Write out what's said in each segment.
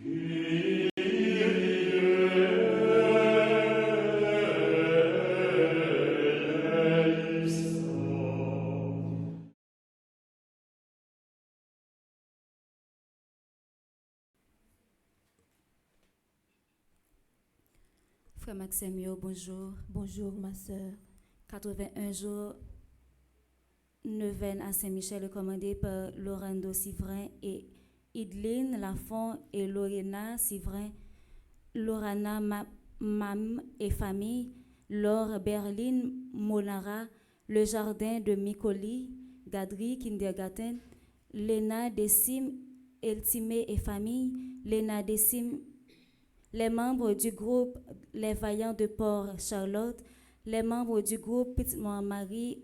Frère Maxime, bonjour. Bonjour ma sœur. 81 jours, neuvaine à Saint-Michel, recommandé par Lorando Sivrin et Idline Lafont et Lorena Sivrin, Lorana Mam et famille, Laure Berlin Monara, Le Jardin de Micoli, Gadri Kindergarten, Lena Dessim Eltime et famille, Lena Dessim, les membres du groupe Les Vaillants de Port-Charlotte, les membres du groupe Petite Marie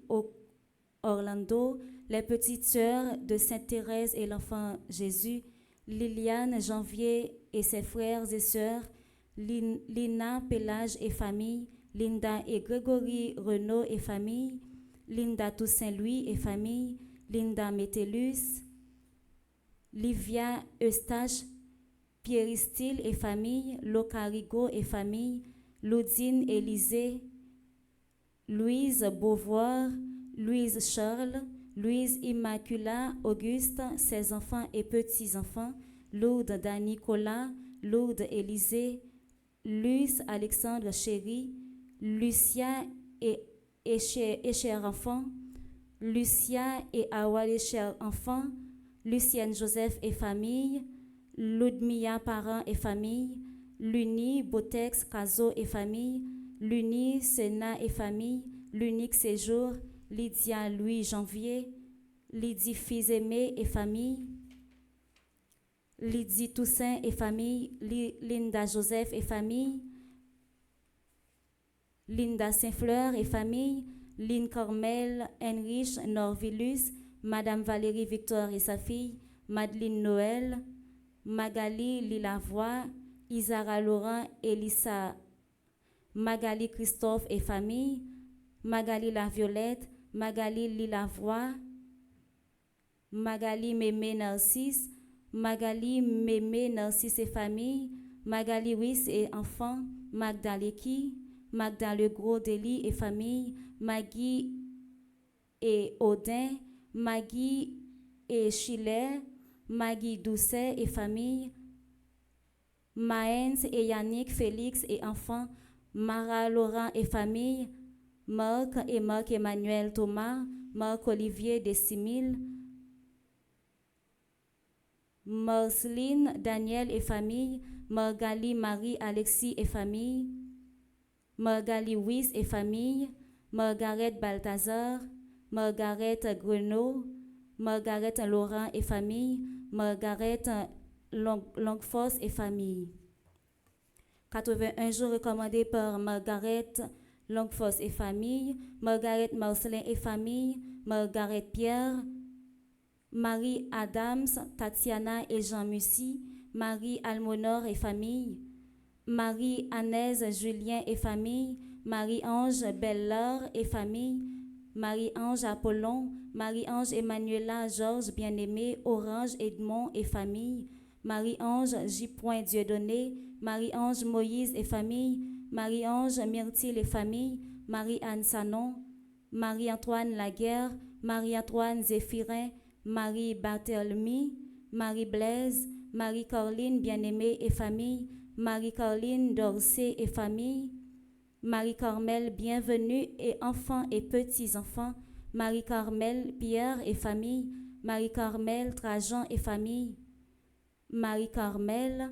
Orlando, les petites sœurs de Sainte-Thérèse et l'Enfant Jésus, Liliane Janvier et ses frères et sœurs, Lina Pélage et famille, Linda et Grégory Renaud et famille, Linda Toussaint-Louis et famille, Linda Métellus, Livia Eustache, Pierre-Style et famille, Locarigo et famille, Laudine Élisée, Louise Beauvoir, Louise Charles, Louise Immacula Auguste, ses enfants et petits-enfants, Lourdes Danicolas, Lourdes Élisée, Luce Alexandre Chéri, Lucia et cher enfant, Lucia et Awal et cher enfant, Lucienne Joseph et famille, Ludmilla Parent et famille, Luni Botex Caso et famille, Luni Sena et famille, l'unique séjour, Lydia Louis Janvier, Lydie Fils Aimé et famille, Lydie Toussaint et famille, Linda Joseph et famille, Linda Saint-Fleur et famille, Lynn Cormel, Heinrich Norvillus, Madame Valérie Victor et sa fille, Madeleine Noël, Magali Lilavoie, Isara Laurent, Elissa, Magali Christophe et famille, Magali La Violette, Magali Lilavoie, Magali Mémé Narcisse, Magali Mémé Narcisse et famille, Magali Wiss et enfants, Magda Leki, Magda Le Gros Deli et famille, Maggie et Odin, Maggie et Schiller, Maggie Doucet et famille, Maëns et Yannick Félix et enfants, Mara Laurent et famille, Marc et Marc Emmanuel Thomas, Marc Olivier Décimile, Marceline Daniel et famille, Margali Marie Alexis et famille, Margali Wiss et famille, Margaret Balthazar, Margaret Greneau, Margaret Laurent et famille, Margaret Longfoss et famille. 81 jours recommandés par Margaret Longfoss et famille, Margaret Marcelin et famille, Margaret Pierre, Marie Adams, Tatiana et Jean Mussy, Marie Almonor et famille, Marie Anaise Julien et famille, Marie-Ange Bellard et famille, Marie-Ange Apollon, Marie-Ange Emmanuela Georges Bien-Aimé, Orange Edmond et famille, Marie-Ange J. Dieudonné, Marie-Ange Moïse et famille, Marie-Ange Myrtille et famille, Marie-Anne Sanon, Marie-Antoine Laguerre, Marie-Antoine Zéphirin, Marie-Barthélemy, Marie-Blaise, Marie-Caroline Bien-Aimée et famille, Marie-Caroline Dorsey et famille, Marie-Carmel Bienvenue et enfants et petits-enfants, Marie-Carmel Pierre et famille, Marie-Carmel Trajan et famille, Marie-Carmel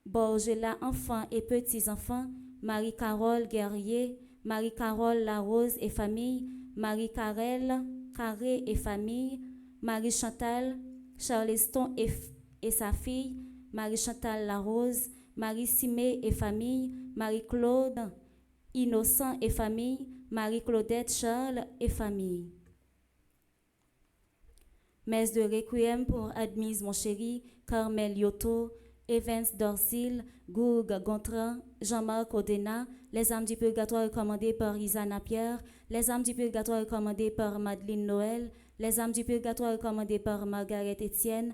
Borgela enfants et petits-enfants, Marie-Carole Guerrier, Marie-Carole Larose et famille, Marie-Carelle Carré et famille, Marie-Chantal Charleston et sa fille, Marie-Chantal Larose, Marie-Simée et famille, Marie-Claude Innocent et famille, Marie-Claudette Charles et famille. Messe de Requiem pour Admise mon chéri, Carmel Yoto, Evans Dorsil, Goug Gontran, Jean-Marc Odena, les âmes du purgatoire recommandées par Isana Pierre, les âmes du purgatoire recommandées par Madeleine Noël, les âmes du purgatoire recommandées par Margaret Etienne,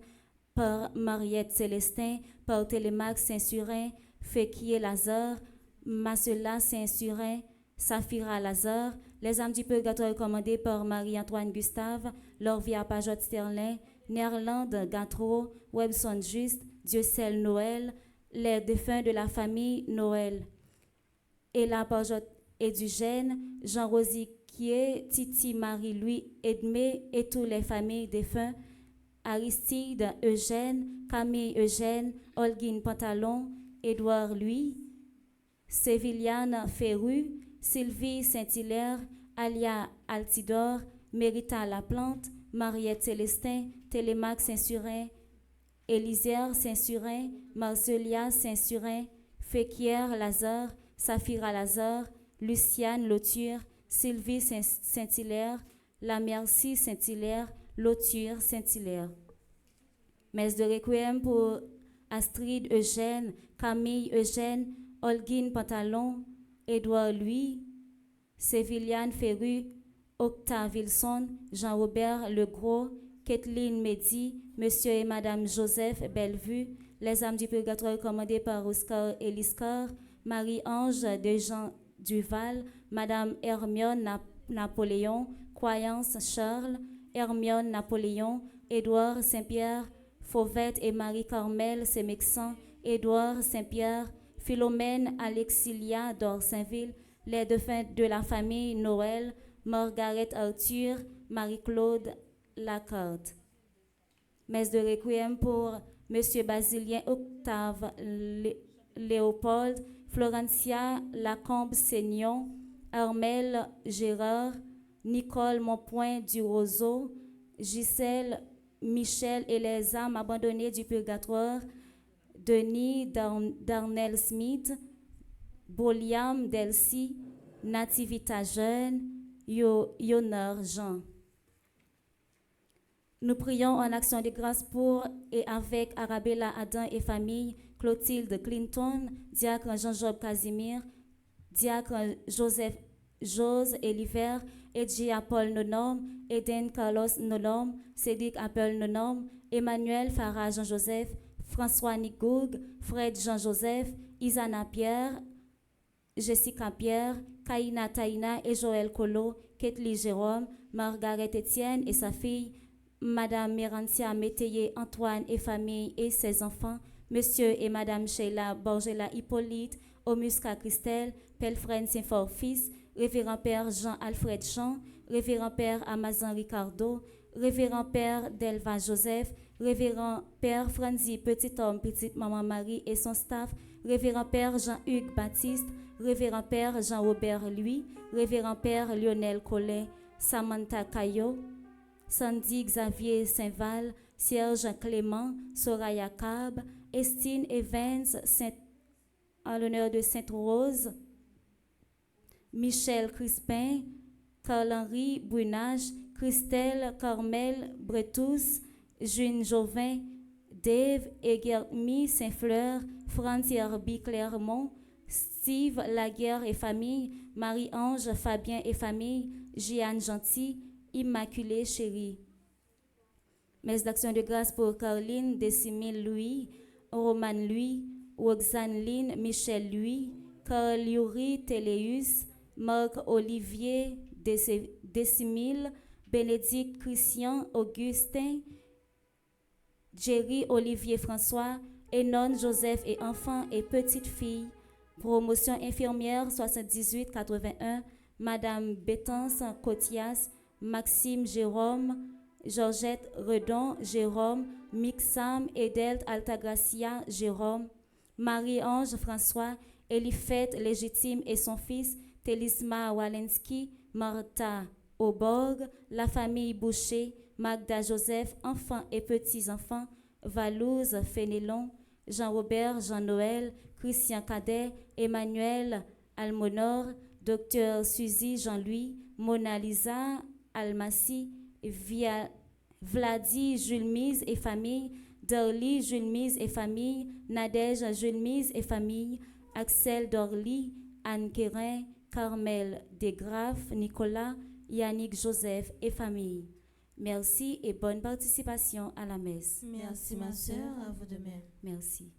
par Mariette Célestin, par Télémaque Saint-Surin, Féquier Lazare, Marcella Saint-Surin, Saphira Lazare, les âmes du purgatoire commandées par Marie-Antoine Gustave, Lorvia Pajot Sterling, Nerland Gatro, Webson Juste, Dieucel Noël, les défunts de la famille Noël, Ella Pajot Edugène, Jean Rosiquier, Titi Marie-Louis Edmé et toutes les familles défunts, Aristide Eugène, Camille Eugène, Holguine Pantalon, Édouard Louis, Séviliane Ferru, Sylvie Saint-Hilaire, Alia Altidore, Mérita Laplante, Mariette Célestin, Télémaque Saint-Surin, Élisère Saint-Surin, Marcelia Saint-Surin, Féquière Lazare, Saphira Lazare, Luciane Lauture, Sylvie Saint-Hilaire, La Merci Saint-Hilaire, Lauture Saint-Hilaire. Messe de requiem pour Astrid Eugène, Camille Eugène, Holguine Pantalon, Édouard Louis, Séviliane Ferru, Octave Wilson, Jean-Robert Legros, Kathleen Mehdi, Monsieur et Madame Joseph Bellevue, les âmes du purgatoire commandées par Oscar Eliscar, Marie-Ange de Jean Duval, Madame Hermione Napoléon, Croyance Charles, Hermione Napoléon, Édouard Saint-Pierre, Fauvette et Marie-Carmel Sémexan, Édouard Saint-Pierre, Philomène Alexilia d'Orsainville, les défunts de la famille Noël, Margaret Arthur, Marie-Claude Lacarte. Messe de requiem pour Monsieur Basilien Octave Léopold, Florentia Lacombe-Seignon, Armel Gérard, Nicole Monpoint du Roseau, Gisèle Michel et les âmes abandonnées du purgatoire, Denis Darnell Smith, Boliam Delcy, Nativita Jeune, Yonor Jean. Nous prions en action de grâce pour et avec Arabella Adam et famille, Clotilde Clinton, diacre Jean-Job Casimir, diacre Jose Eliver, Edgia Paul Nonom, Eden Carlos Nonom, Cédric Appel Nonom, Emmanuel Farah Jean-Joseph, François Nigoug, Fred Jean-Joseph, Isana Pierre, Jessica Pierre, Kaina Taina et Joël Colo, Ketli Jérôme, Margaret Etienne et sa fille, Madame Mérantia Métayer Antoine et famille et ses enfants, Monsieur et Madame Sheila Borgela Hippolyte, Omusca Christelle, Pelfren Saint-Fort fils, Révérend Père Jean-Alfred Jean, Révérend Père Amazon Ricardo, Révérend Père Delva Joseph, Révérend Père Franzi Petit Homme, Petite Maman Marie et son staff, Révérend Père Jean-Hugues Baptiste, Révérend Père Jean-Robert Louis, Révérend Père Lionel Collet, Samantha Caillot, Sandy Xavier Saint-Val, Serge Clément, Soraya Cab, Estine Evans, en l'honneur de Sainte-Rose, Michel Crispin, Carl-Henri Brunage, Christelle Carmel Bretous, June Jovin, Dave Egermi Saint-Fleur, Franz Herbie Clermont, Steve Laguerre et famille, Marie-Ange Fabien et famille, Jeanne Gentil, Immaculée Chérie. Messe d'action de grâce pour Caroline Décimile Louis, Roman Louis, Roxane Lynn Michel Louis, Carl Yuri Téléus, Marc Olivier Décimile, Bénédicte Christian Augustin, Jerry Olivier François, Enon Joseph et enfants et petites filles. Promotion infirmière 7881, Madame Bétance Cotias, Maxime Jérôme, Georgette Redon Jérôme, Mixam Edelt Altagracia Jérôme, Marie-Ange François, Elifette Légitime et son fils, Télisma Walensky, Martha Auborg, la famille Boucher, Magda Joseph, enfants et petits-enfants, Valouz Fénélon, Jean-Robert Jean-Noël, Christian Cadet, Emmanuel Almonor, Docteur Suzy Jean-Louis, Mona Lisa Almassi, Vladi Jules Mise et famille, Dorly Jules Mise et famille, Nadège Jules Mise et famille, Axel Dorly, Anne Guérin, Carmel Desgraves, Nicolas, Yannick Joseph et famille. Merci et bonne participation à la messe. Merci ma sœur, à vous de même. Merci.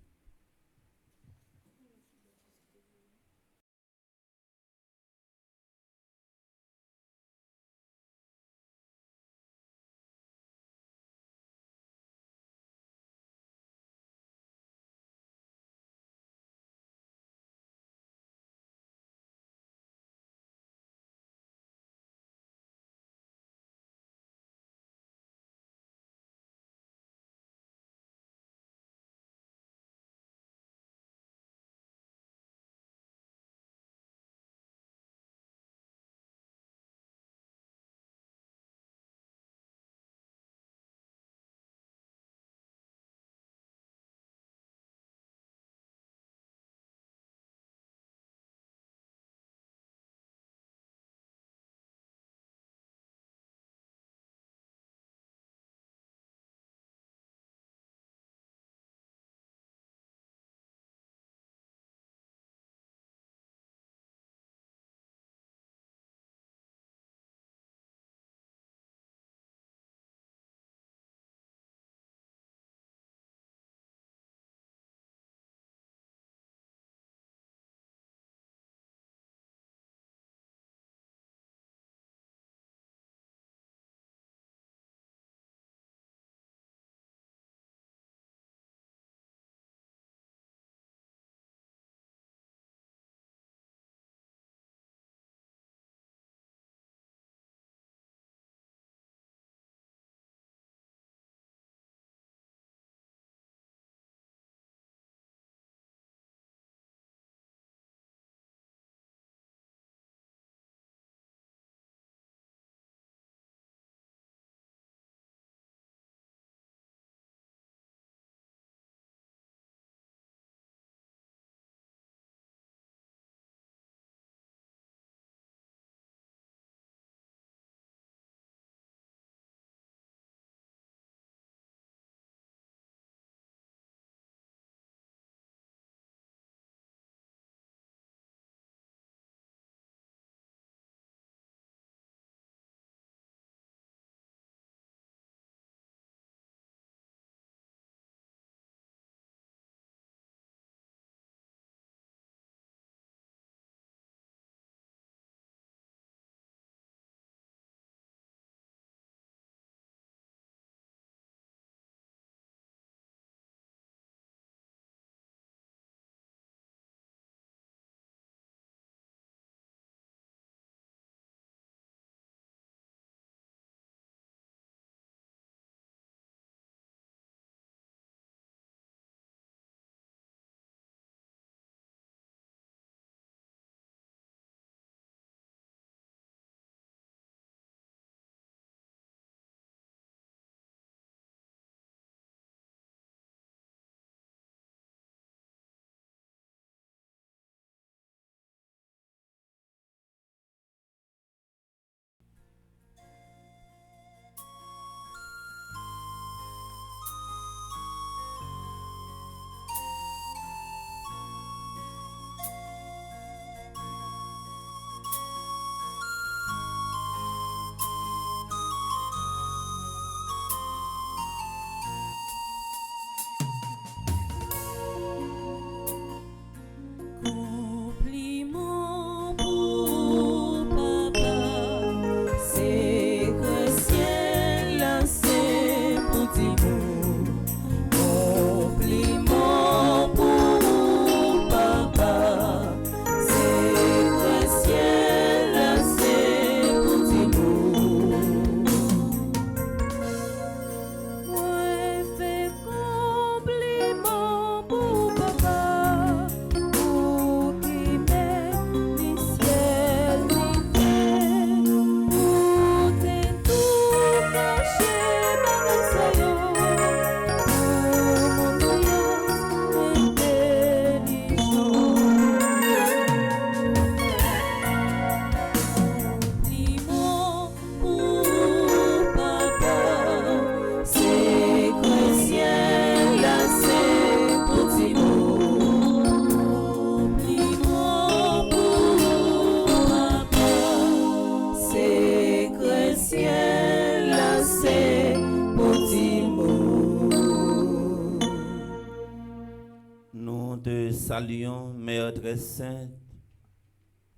te saluons, Mère très sainte.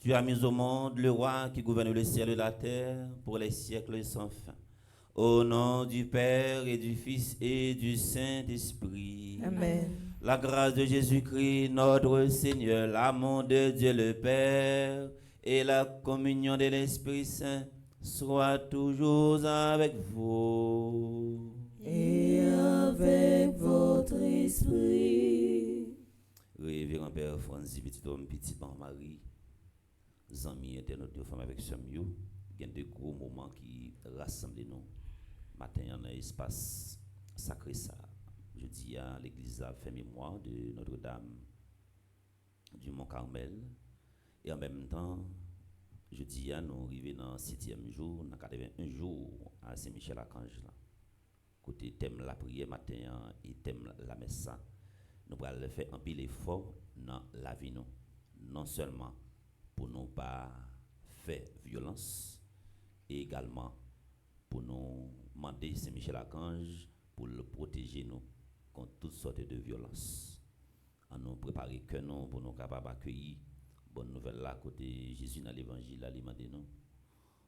Tu as mis au monde le roi qui gouverne le ciel et la terre pour les siècles sans fin. Au nom du Père et du Fils et du Saint-Esprit. Amen. La grâce de Jésus-Christ, notre Seigneur, l'amour de Dieu le Père et la communion de l'Esprit Saint soient toujours avec vous. Et avec votre esprit. Révérend Père Franzi, petit homme, petit Marie, amis internautes de femmes avec Samuel, il y a de gros moments qui rassemblent nous. Matin, il y a un espace sacré ça. Je dis à l'église a fait mémoire de Notre-Dame du Mont-Carmel. Et en même temps, je dis à nous arriver dans le 7e jour, dans 81 jours à Saint-Michel-Archange. Côté thème la prière matin et thème la messe, nous allons faire un pile effort dans la vie. Non seulement pour ne pas faire violence, et également pour nous demander Saint-Michel-Archange pour le protéger nous contre toutes sortes de violences. En nous préparer que nous pour nous capables d'accueillir bonne nouvelle là côté Jésus dans l'évangile là demandé nous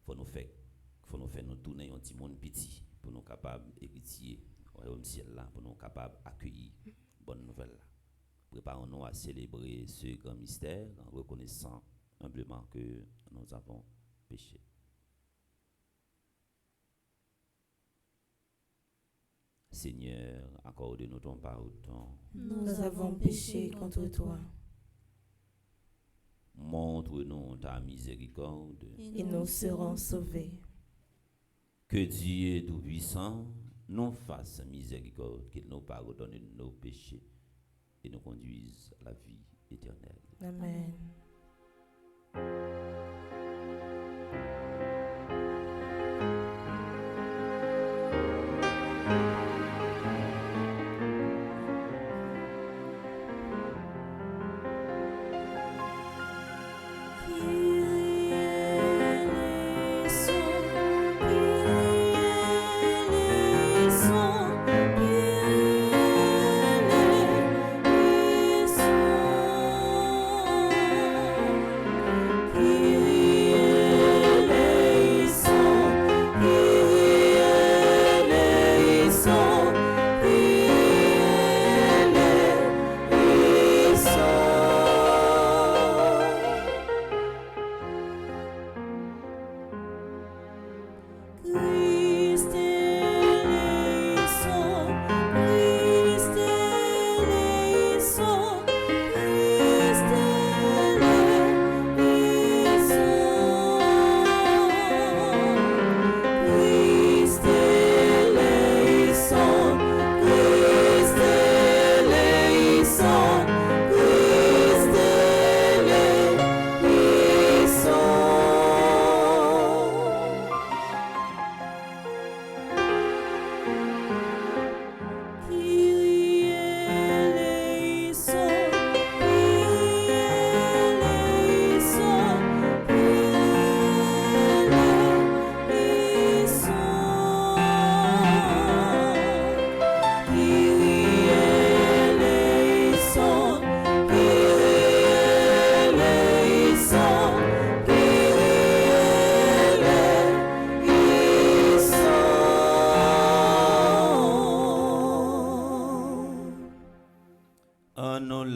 faut nous faire nous tourner un petit monde petit pour nous capables héritier royaume ciel là pour nous capables accueillir bonne nouvelle là. Préparons-nous à célébrer ce grand mystère en reconnaissant humblement que nous avons péché. Seigneur, accorde-nous ton pardon. Nous avons péché contre toi. Montre-nous ta miséricorde. Et nous serons sauvés. Que Dieu Tout-Puissant nous fasse miséricorde, qu'il nous pardonne nos péchés et nous conduise à la vie éternelle. Amen.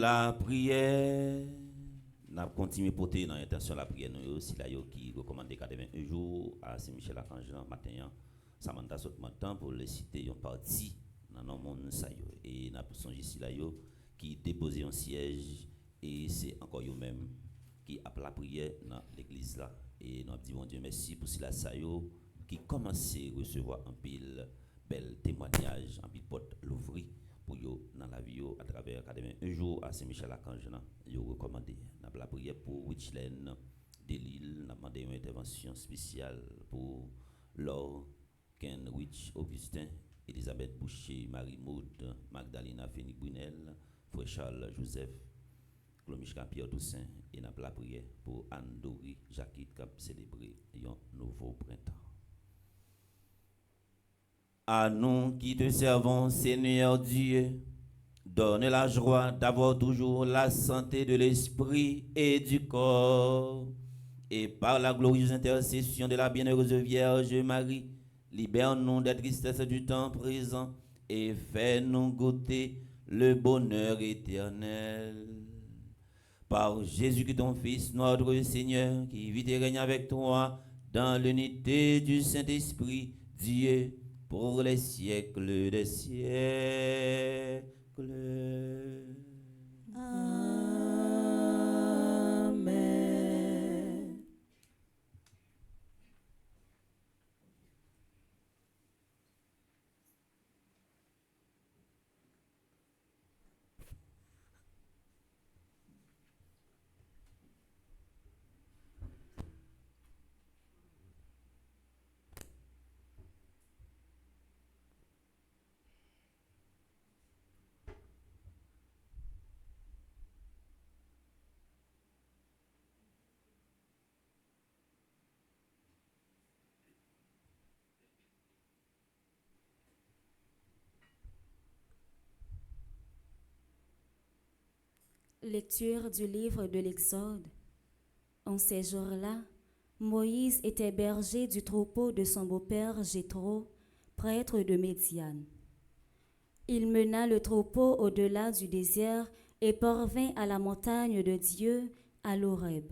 La prière, n'a continué porter dans l'intention la prière nous aussi là qui recommande 81 jours à Saint-Michel-Archange matin ça m'a donné ce matin pour les citer en partie dans le monde ça et n'a songé ici là qui déposer un siège et c'est encore eux même qui a la prière dans l'église là et nous dit bon Dieu merci pour cela ça qui commence à recevoir un pile bel témoignage un pile porte l'ouvrir pour yo dans la vie à travers un jour à Saint-Michel-Archange yo recommandé n'a la prière pour Richland Delille n'a demandé une intervention spéciale pour Laure Ken Rich Augustin Elisabeth Boucher Marie Maud Magdalena Fénique Brunel Frère Charles Joseph Clomichka Pierre Toussaint et n'a la prière pour Anne Dory Jacques qui a célébré un nouveau printemps. À nous qui te servons, Seigneur Dieu, Donne la joie d'avoir toujours la santé de l'esprit et du corps. Et par la glorieuse intercession de la bienheureuse Vierge Marie, libère-nous des tristesses du temps présent et fais-nous goûter le bonheur éternel. Par Jésus-Christ, ton Fils, notre Seigneur, qui vit et règne avec toi dans l'unité du Saint-Esprit, Dieu, pour les siècles des siècles. Amen. Lecture du livre de l'Exode. En ces jours-là, Moïse était berger du troupeau de son beau-père Jéthro, prêtre de Médian. Il mena le troupeau au-delà du désert et parvint à la montagne de Dieu, à l'Horeb.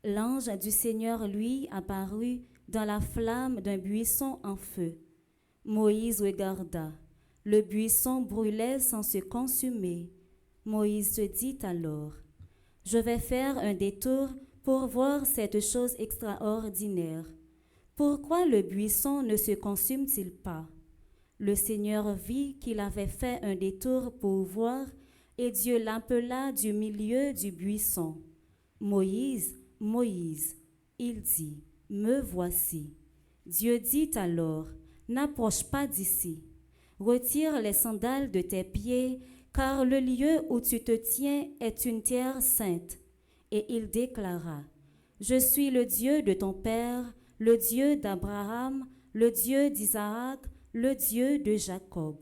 L'ange du Seigneur lui apparut dans la flamme d'un buisson en feu. Moïse regarda. Le buisson brûlait sans se consumer. Moïse se dit alors, « Je vais faire un détour pour voir cette chose extraordinaire. Pourquoi le buisson ne se consume-t-il pas ?» Le Seigneur vit qu'il avait fait un détour pour voir, et Dieu l'appela du milieu du buisson. « Moïse, Moïse !» Il dit, « Me voici. » Dieu dit alors, « N'approche pas d'ici. Retire les sandales de tes pieds, car le lieu où tu te tiens est une terre sainte. » Et il déclara, « Je suis le Dieu de ton père, le Dieu d'Abraham, le Dieu d'Isaac, le Dieu de Jacob. »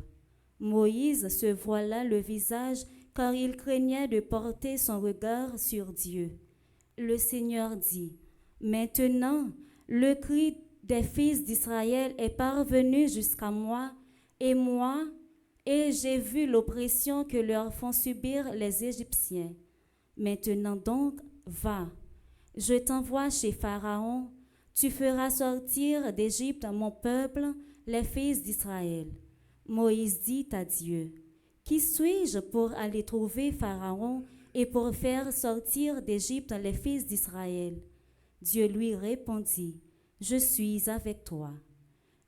Moïse se voila le visage, car il craignait de porter son regard sur Dieu. Le Seigneur dit, « Maintenant, le cri des fils d'Israël est parvenu jusqu'à moi, et j'ai vu l'oppression que leur font subir les Égyptiens. Maintenant donc, va, je t'envoie chez Pharaon, tu feras sortir d'Égypte mon peuple, les fils d'Israël. » Moïse dit à Dieu, « Qui suis-je pour aller trouver Pharaon et pour faire sortir d'Égypte les fils d'Israël ?» Dieu lui répondit, « Je suis avec toi.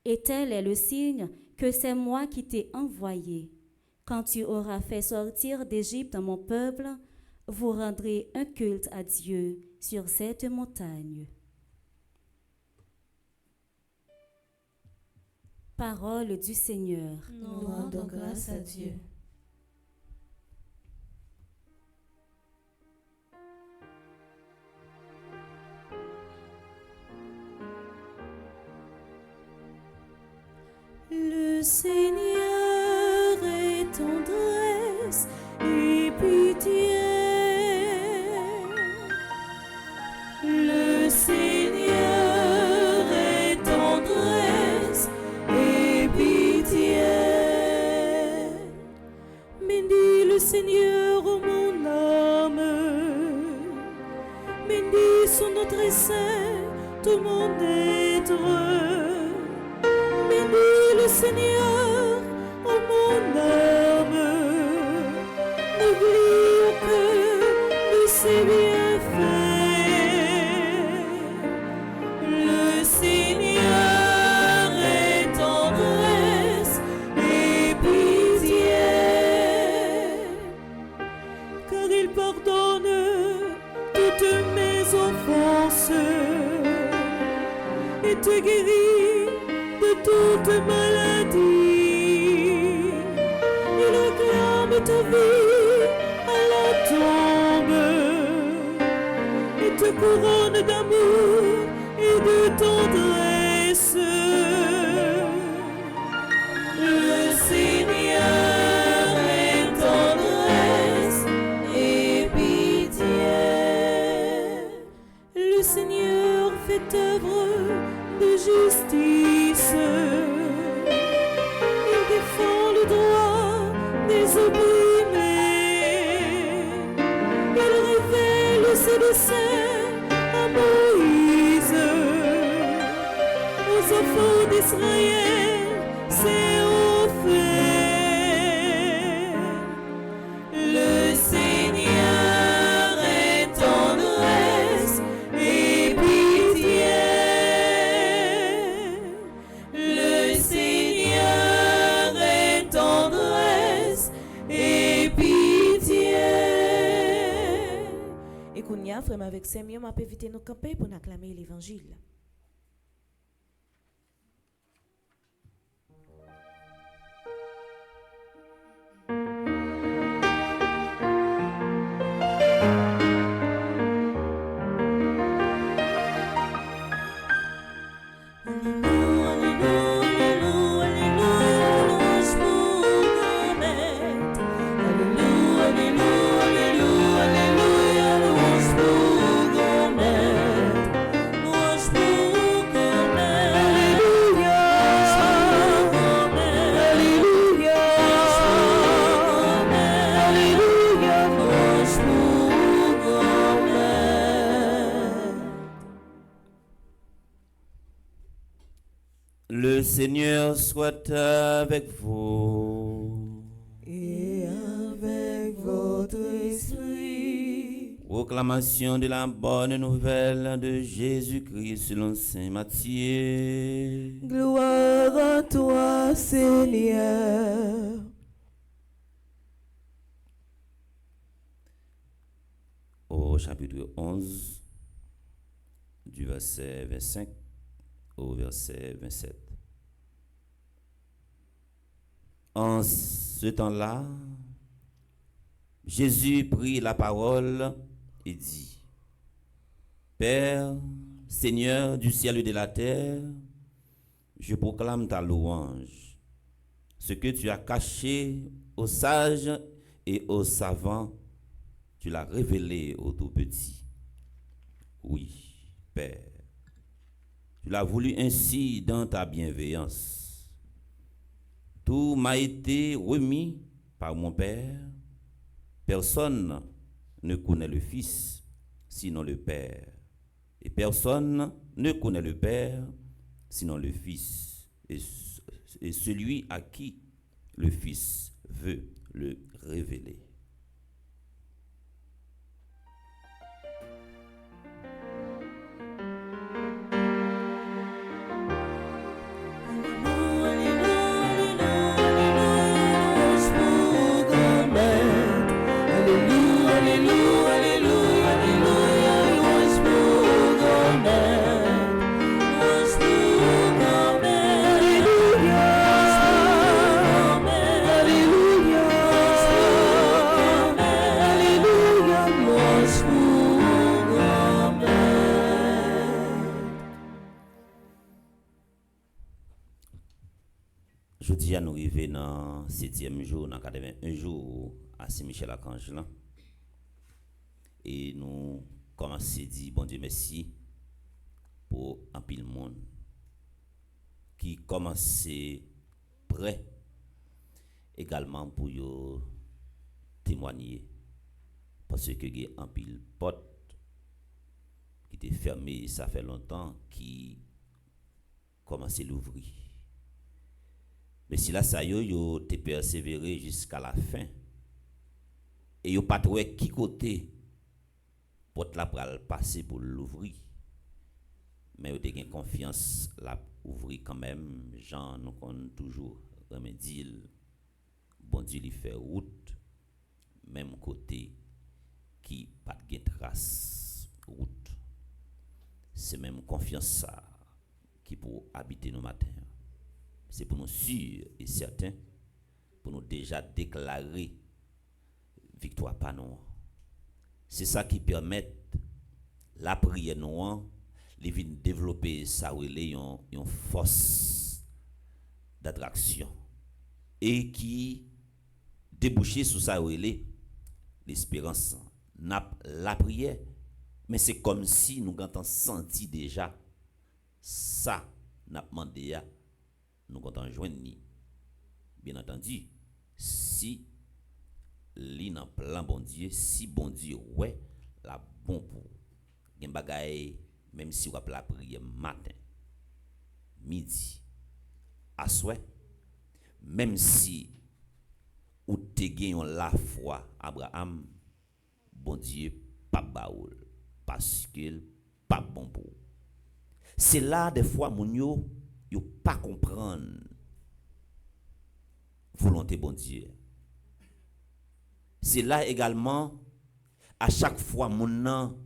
Et tel est le signe que c'est moi qui t'ai envoyé. Quand tu auras fait sortir d'Égypte mon peuple, vous rendrez un culte à Dieu sur cette montagne. » Parole du Seigneur. Nous rendons grâce à Dieu. Le Seigneur est tendresse et pitié. Le Seigneur est tendresse et pitié. Bénis le Seigneur, ô mon âme. Bénis son Notre Saint, tout mon être. Bénis le Seigneur, ô mon âme, n'oublie que de ses bienfaits. Le Seigneur est tendresse et pitié, car il pardonne toutes mes offenses et te guérit de toute maladie. Il réclame ta vie à la tombe et te couronne d'amour et de tendresse. Le Seigneur est tendresse les opprimés. Il révèle ses desseins à Moïse, aux enfants d'Israël, c'est offert. Le Seigneur est tendresse et pitié. Le Seigneur est tendresse et pitié. Et qu'on y a, frère, avec Samuel, m'a évité nos camper pour acclamer l'évangile. Le Seigneur soit avec vous. Et avec votre esprit. Proclamation de la bonne nouvelle de Jésus-Christ selon saint Matthieu. Gloire à toi, Seigneur. Au chapitre 11, du verset 25 au verset 27. En ce temps-là, Jésus prit la parole et dit: Père, Seigneur du ciel et de la terre, je proclame ta louange. Ce que tu as caché aux sages et aux savants, tu l'as révélé aux tout petits. Oui, Père, tu l'as voulu ainsi dans ta bienveillance. Tout m'a été remis par mon Père. Personne ne connaît le Fils, sinon le Père. Et personne ne connaît le Père, sinon le Fils. Et celui à qui le Fils veut le révéler. Jeudi, nous arrivons dans le 7e jour, dans le 81 jours à Saint-Michel-Archange. Et nous commençons à dire, bon Dieu, merci pour un pile monde qui commence prêt également pour témoigner. Parce que il y a un pile porte qui était fermé, ça fait longtemps, qui commence à l'ouvrir. Mais si là, ça y te persévéré jusqu'à la fin, et yo pas trouvé qui côté porte la pral passer pour l'ouvrir, mais yo te gen confiance la ouvrir quand même. Jean nous connaît toujours remédier, bon Dieu lui fait route, même côté qui pas de trace route. C'est même confiance ça qui pour habiter nos matins. C'est pour nous sûrs et certains, pour nous déjà déclarer victoire par nous. C'est ça qui permet la prière nous de développer ça une force d'attraction et qui déboucher sur ça l'espérance. La prière, mais c'est comme si nous avons senti déjà ça n'a demandé. Nous comptons joindre. Bien entendu, si li nan plan bon Dieu, si bon Dieu ouais la bon pour gen bagay même si ou ap la prière matin, midi, aswe, même si ou te gen la foi Abraham, bon Dieu pas baoul parce que pas bon pour. C'est là des fois moun yo pas comprendre volonté bon Dieu. C'est là également à chaque fois moun nan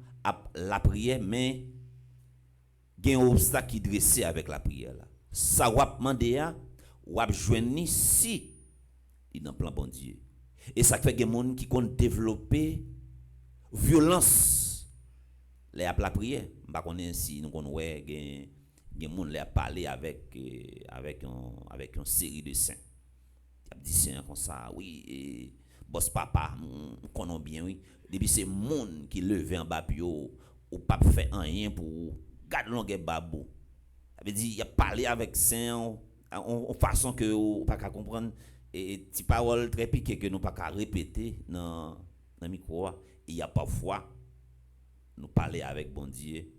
la prière mais gen obstacle qui dressé avec la prière là. Ça wap mande ya, wap joindre si il dans plan bon Dieu. Et ça fait gen moun qui compte développer violence les ap la prière. M'pa connait si nous kon wè gen moun les parler avec avec une série de saints. Il dit saint comme ça, oui, boss papa, connait bien oui. Depuis c'est moun qui levé en bas pio ou pas fait rien pour garder longue babou. Ça veut dire il a parlé avec saint en façon que ou pas qu'à comprendre et petit parole très piqué que nous pas qu'à répéter dans micro. Il y a parfois nous parler avec bon Dieu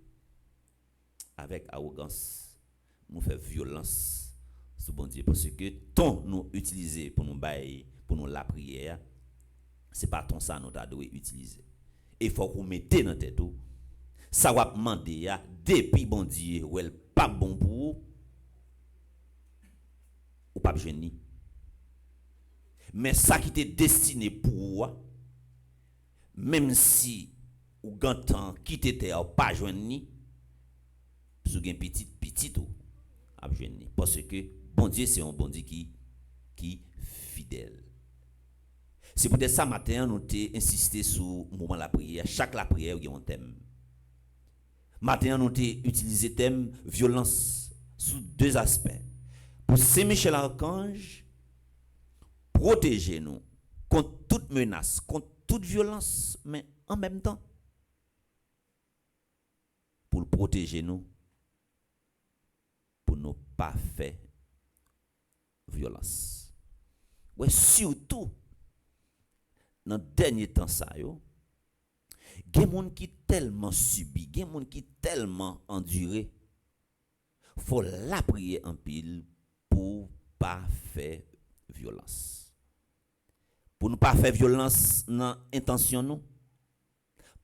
avec arrogance, nous faire violence sur bon Dieu parce que ton nous utiliser pour nous bailler pour nous la prière, c'est pas ton ça nous t'a doit utiliser. Et faut qu'on mette dans tête tout ça va demander ya depuis bon Dieu ou elle pas bon pour ou pas génie. Mais ça qui était destiné pour même si ou gantan quitter terre pas joindre ni sous gen petit ou a joindre parce que bon Dieu c'est un bon Dieu qui fidèle. C'est peut-être ça matin nous t'ai insisté sur moment la prière, chaque la prière il y a un thème. Matin nous t'ai utilisé thème violence sous deux aspects. Pour Saint-Michel Archange protéger nous contre toute menace, contre toute violence, mais en même temps pour protéger nous pour ne pas faire violence. Ouais, surtout dans dernier temps ça yo, gen moun qui tellement subi, gen moun qui tellement enduré, faut la prier en pile pour pas faire violence. Pour ne pas faire violence dans intention nous,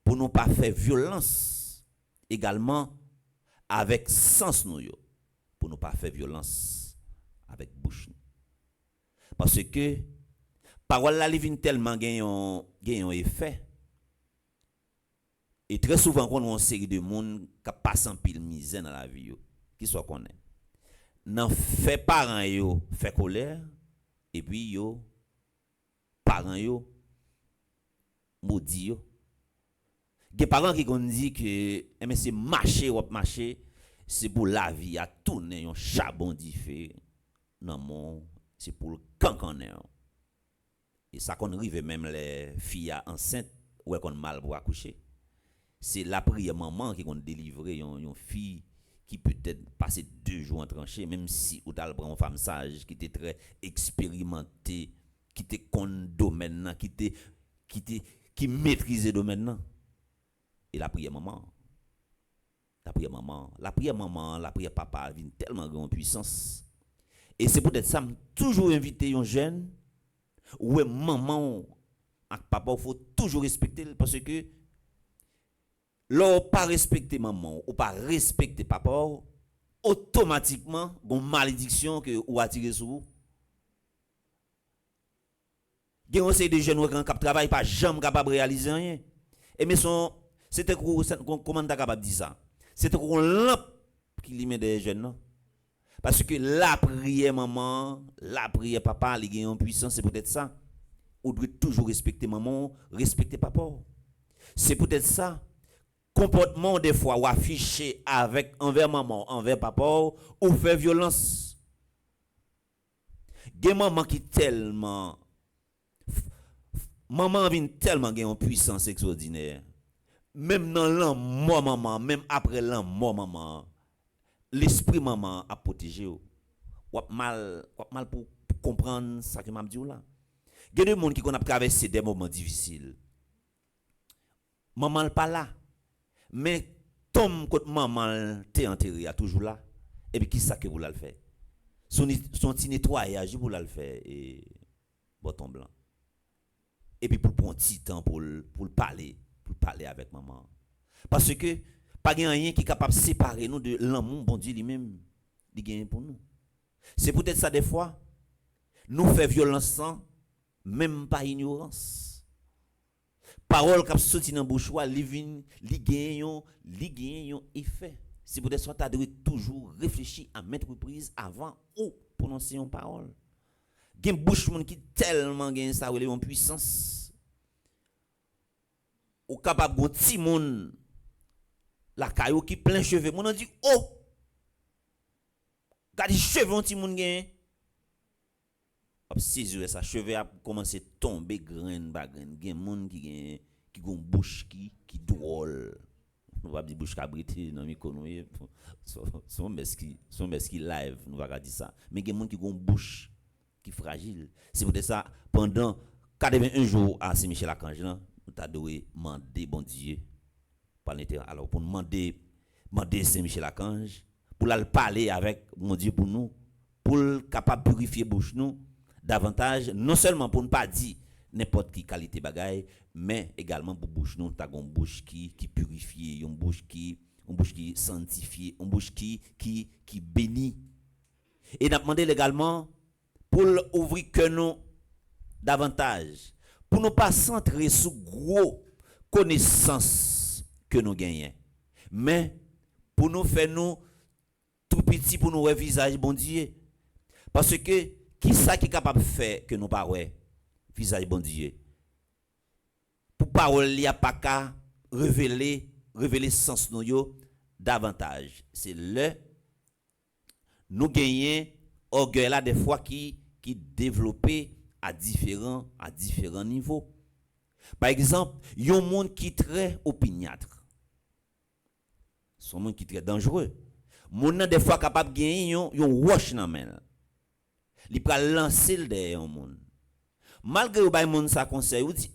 pour ne pas faire violence également avec sens nous yo, pour ne pas faire violence avec bouche nous. Parce que parole la li vinn tellement gen yon effet. Et très souvent on a une série de monde qui passe en pile misère dans la vie yo, qui soit connaît. Nan fait parents yo fait colère et puis yo parents yo maudit yo. Des parents qui kon dit que mais c'est marcher ou marcher c'est pour la vie à tourner un charbon di fait dans mon c'est pour le cancaner. Et ça qu'on arrive même les filles enceintes ou qu'on mal pour accoucher. C'est la prière maman qui qu'on délivrer une fille qui peut-être passer 2 jours en tranchée même si ou t'al prend une femme sage qui était très expérimentée, qui était con domaine qui maîtrisait domaine. Et la prière maman, la prière papa vient tellement grande puissance. Et c'est peut-être ça toujours inviter un jeune ou maman ak papa faut toujours respecter parce que l'on pas respecter maman ou pas respecter papa automatiquement une malédiction que ou attirer sur vous. Gen on c'est des jeunes qui travaillent pas jamais capable réaliser rien. Et mais c'était comment ta capable dire ça? C'était une lampe qui lui met des jeunes non? Parce que la prière maman, la prière papa, il y a une puissance, c'est peut-être ça. On doit toujours respecter maman, respecter papa. C'est peut-être ça. Comportement des fois ou affiché avec envers maman, envers papa, ou fait violence. Des maman qui tellement maman vient tellement gagne une puissance extraordinaire. Même dans l'an mort maman, même après l'an mort maman, l'esprit maman a protégé ou mal pour comprendre ça que m'a dit là. Il y a des gens qui ont traversé des moments difficiles. Maman n'est pas là. Mais Tom, quand maman t'est enterré, est toujours là. Et puis, qui ça que vous l'avez fait? Son petit nettoyage, vous l'avez fait. Et bâton blanc. Et puis, pour prendre un petit temps pour parler avec maman. Parce que, pas rien qui est capable de séparer nous de l'amour, bon Dieu lui-même, il gagne pour nous. C'est peut-être ça des fois, nous fait violence sans, même pas ignorance. Parole qui sorti dans bouche li gagne effet. C'est peut-être ça tu dois toujours réfléchir à maintes reprises avant ou prononcer une parole. Gen bouche moun qui tellement gagne ça relève en puissance. Ou capable gon ti moun la caillou qui plein cheveux, moun dit oh. Gade cheveux ti moun gagne. Hop si ça cheveux a commencé tomber grain bagran. Gen moun qui gon bouche qui drôle. On va dire bouche cabrité dans micro son meski live, nous va dire ça. Mais gen moun qui gon bouche qui fragile. C'est pour ça pendant 81 jours à Saint-Michel Archange là, nous t'a dû demander bon Dieu par l'intérieur. Alors pour demander Saint-Michel Archange pour aller parler avec mon Dieu pour nous, pour capable purifier bouche nous davantage, non seulement pour ne pas dire n'importe quelle qualité bagaille, mais également pour bouche nous t'a une bouche qui purifie, une bouche qui sanctifie, une bouche qui bénit. Et n'a demandé également pour ouvrir que nous davantage, pour ne pas centrer sur gros connaissances que nous gagnons, mais pour nous faire nous tout petit pour nous visage bon Dieu. Parce que qui ça qui est capable de faire que nous pas visage bon Dieu? Pour parole il y a pas qu'à révéler sens nous yo davantage. C'est le nous gagnons orgueil là des fois qui développé à différents niveaux. Par exemple, il y a un monde qui est très opiniâtre. C'est un monde qui est très dangereux. Moun nan des fois capable gagner yon roche nan men. Li pral lancer le derrière un monde. Malgré ou bay monde ça conseil ou dit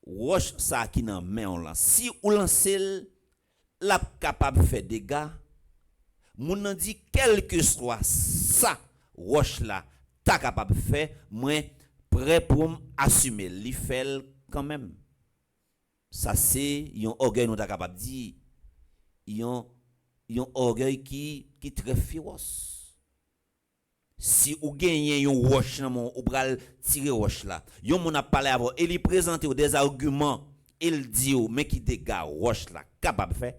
roche ça qui nan men on lance. Si ou lancer la capable faire dégâts, moun nan dit quel que soit ça roche là ta capable faire, moi prêt pour assumer li fait quand même. Ça c'est yon orgueil nous ta capable dire yon orgueil qui très féroce. Si ou gagne yon roche nan mon ou bral tirer roche là, yon mon a parlé avant et lui présenter des arguments, il dit mais qui dégâts roche là capable faire,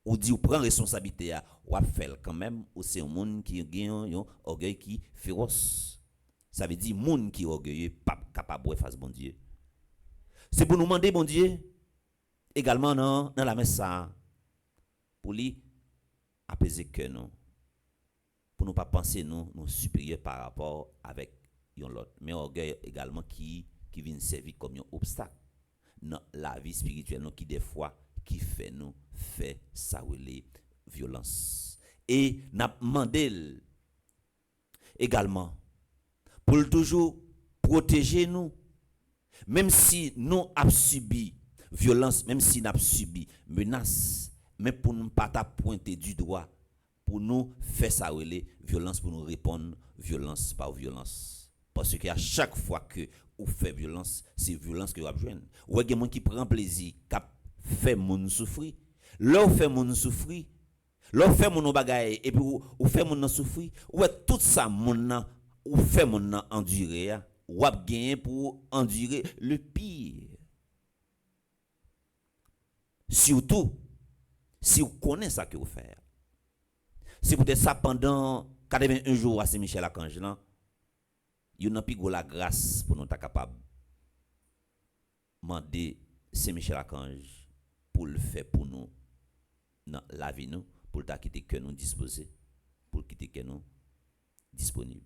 ou dit ou prend responsabilité ou a fait quand même, ou c'est un monde qui gagne yon orgueil qui féroce. Ça veut dire monde qui orgueilleux pas capable de faire bon Dieu. C'est pour nous demander bon Dieu également dans la messe ça pour lui apaiser que nous, pour nous pas penser nous supérieurs par rapport avec yon l'autre, mais orgueil également qui vient servir comme un obstacle dans la vie spirituelle nous, qui des fois qui fait ça ou les violences. Et n'a demandé également pour toujours protéger nous, même si nous avons subi violence, même si nous avons subi menace, mais pour ne pas pointer du doigt, pour nous faire ça les violence, pour nous répondre violence par violence. Parce qu'à chaque fois que vous faites violence, c'est violence que vous avez. Ou il y a des gens qui prennent plaisir, qui fait moun souffrir. Là, vous fait moun souffrir. Là, vous fait moun bagaille, et puis vous fait moun souffrir. Ou tout ça, moun ou fait moun endurer, ou avez gagné pour endurer le pire. Surtout, si vous connaissez ça que vous faites. C'est peut-être ça pendant 81 jours à Saint-Michel Archange, il y a plus la grâce pour nous être capable de demander Saint-Michel Archange pour le faire pour nous dans la vie, nous, pour quitter que nous disposer, pour quitter que nous disponibles.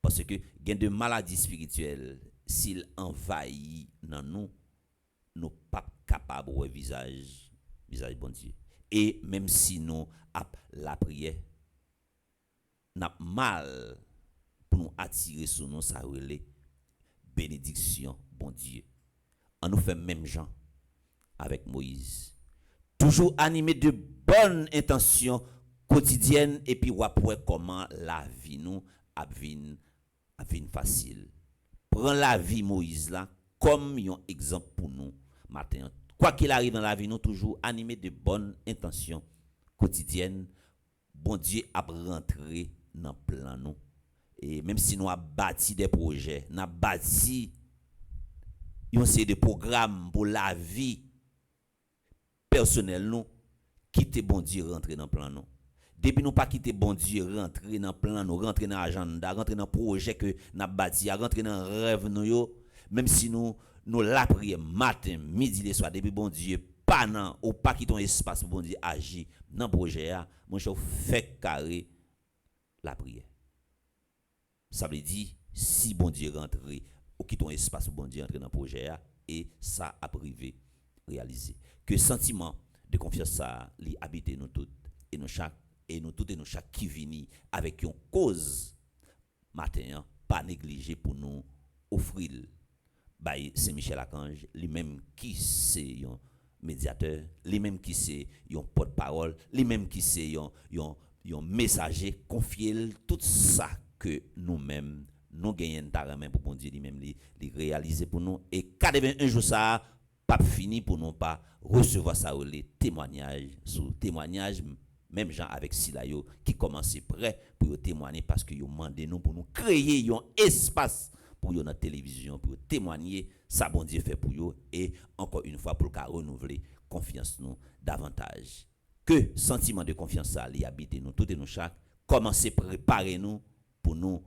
Parce que il y a de maladies spirituelles, s'il envahit dans nous, nous pas capables de visage bon Dieu. Et même si nous avons la prière, nous avons mal pour pour nous attirer sur nous, ça relève bénédiction, bon Dieu. On nous fait même gens avec Moïse. Toujours animé de bonnes intentions quotidiennes et puis après comment la vie nous a vin facile. Prends la vie Moïse là comme un exemple pour nous matin. Quoi qu'il arrive dans la vie nous toujours animé de bonnes intentions quotidiennes. Bon Dieu a rentré dans le plan nous. Et même si nous avons bâti des projets, nous avons bâti une série de programmes pour la vie personnelle, nous quitter bon Dieu rentrer dans le plan nous. Depuis nous pas quitter bon Dieu rentrer dans le plan nous, rentrer dans l'agenda, rentrer dans le projet que nous avons bâti, rentrer dans le rêve nous, même si nous la prière matin, midi, le soir, depuis bon Dieu, pas non, ou pas quitter un espace pour bon Dieu agir dans le projet, mon cher, fait carré la prière. Ça veut dire, si bon Dieu rentre, ou quitte un espace pour bon Dieu entrer dans le projet, et ça a privé, réalisé. Que sentiment de confiance ça, li habite nous toutes, et nous chaque, qui vini avec une cause, matin, pas négliger pour nous offrir, by Saint-Michel Archange, lui-même qui c'est un médiateur, lui-même qui c'est un porte-parole, lui-même qui c'est un messager, confier tout ça que nous-mêmes, nous gagnons ta main pour bon Dieu lui-même les réaliser pour nous. Et 81 jours ça, pas fini pour nous pas recevoir ça ou les témoignages, sous témoignages, même gens avec Silayo qui commençaient prêt pour témoigner parce que ils demandé nous pour nous créer un espace pour eux dans la télévision, pour témoigner ça bon Dieu fait pour eux et encore une fois pour renouveler confiance nous davantage. Que sentiment de confiance ça li habite nous tout et nous chaque, commencer préparer nous pour nous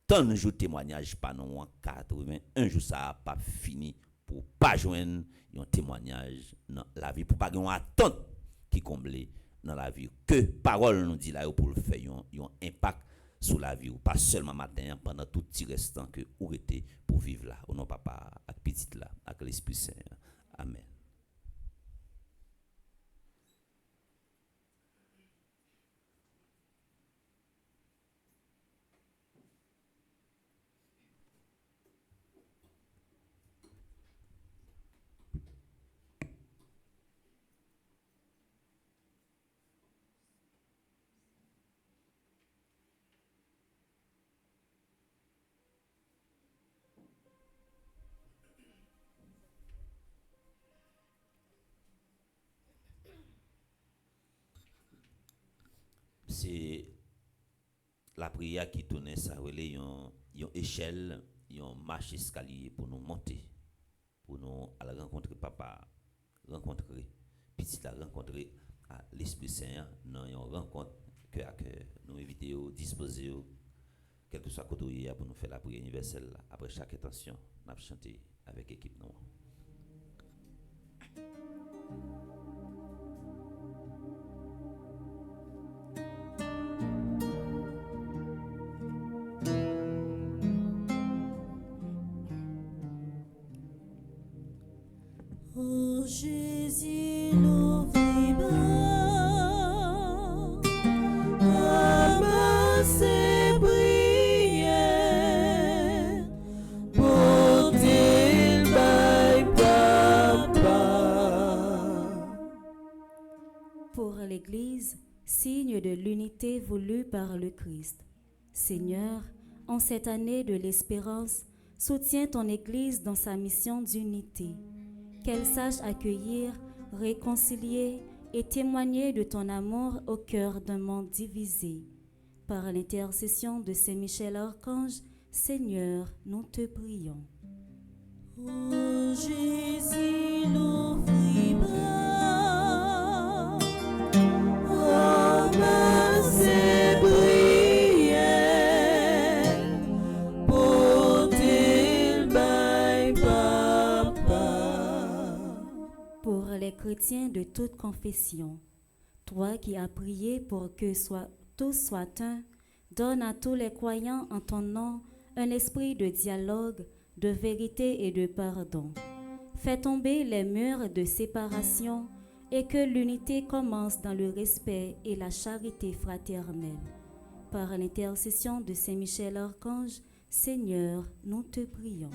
tant de jours témoignage pas non 81 jours ça a pas fini pour pas joindre un témoignage dans la vie pour pas une attente qui comble dans la vie que parole nous dit là pour le faire un impact sur la vie ou pas seulement matin pendant tout petit restant que ou était pour vivre là au nom papa avec petite là avec l'Esprit Saint. Amen. C'est la prière qui tourne ça relais une échelle, une marche escalier pour nous monter, pour nous aller rencontrer papa, rencontrer petit la rencontrer à l'Esprit Saint dans une rencontre que nous éviter disposer quel que soit côté pour nous faire la prière universelle après chaque intention, nous avons chanté avec l'équipe nous. Oh Jésus, l'ouvre bas, amassez prière, portez by papa. Pour l'Église, signe de l'unité voulue par le Christ. Seigneur, en cette année de l'espérance, soutiens ton Église dans sa mission d'unité. Qu'elle sache accueillir, réconcilier et témoigner de ton amour au cœur d'un monde divisé. Par l'intercession de Saint-Michel Archange, Seigneur, nous te prions. Oh Jésus, l'ouvre bas, amassez prière, portez by papa. Pour les chrétiens de toute confession, toi qui as prié pour que tous soient un, donne à tous les croyants en ton nom un esprit de dialogue, de vérité et de pardon. Fais tomber les murs de séparation et que l'unité commence dans le respect et la charité fraternelle. Par l'intercession de Saint Michel Archange, Seigneur, nous te prions.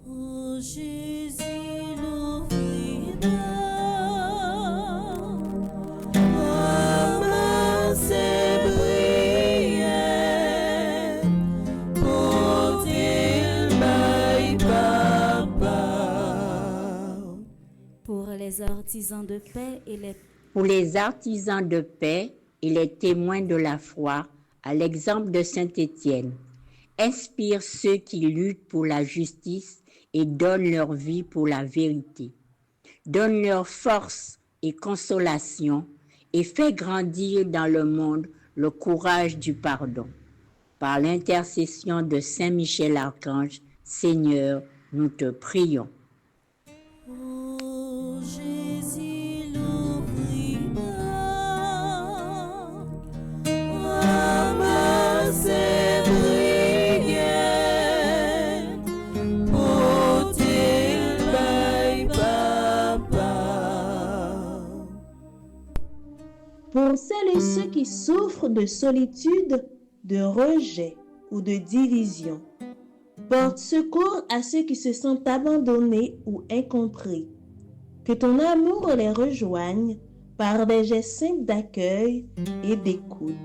Ô Jésus, l'ouvrier, artisans de paix et les... Pour les artisans de paix et les témoins de la foi, à l'exemple de Saint Étienne, inspire ceux qui luttent pour la justice et donnent leur vie pour la vérité. Donne leur force et consolation et fais grandir dans le monde le courage du pardon. Par l'intercession de Saint Michel Archange, Seigneur, nous te prions. Ô Jésus, l'ouvrier, ramassez prières, portez by papa. Pour celles et ceux qui souffrent de solitude, de rejet ou de division, porte secours à ceux qui se sentent abandonnés ou incompris. Que ton amour les rejoigne par des gestes simples d'accueil et d'écoute.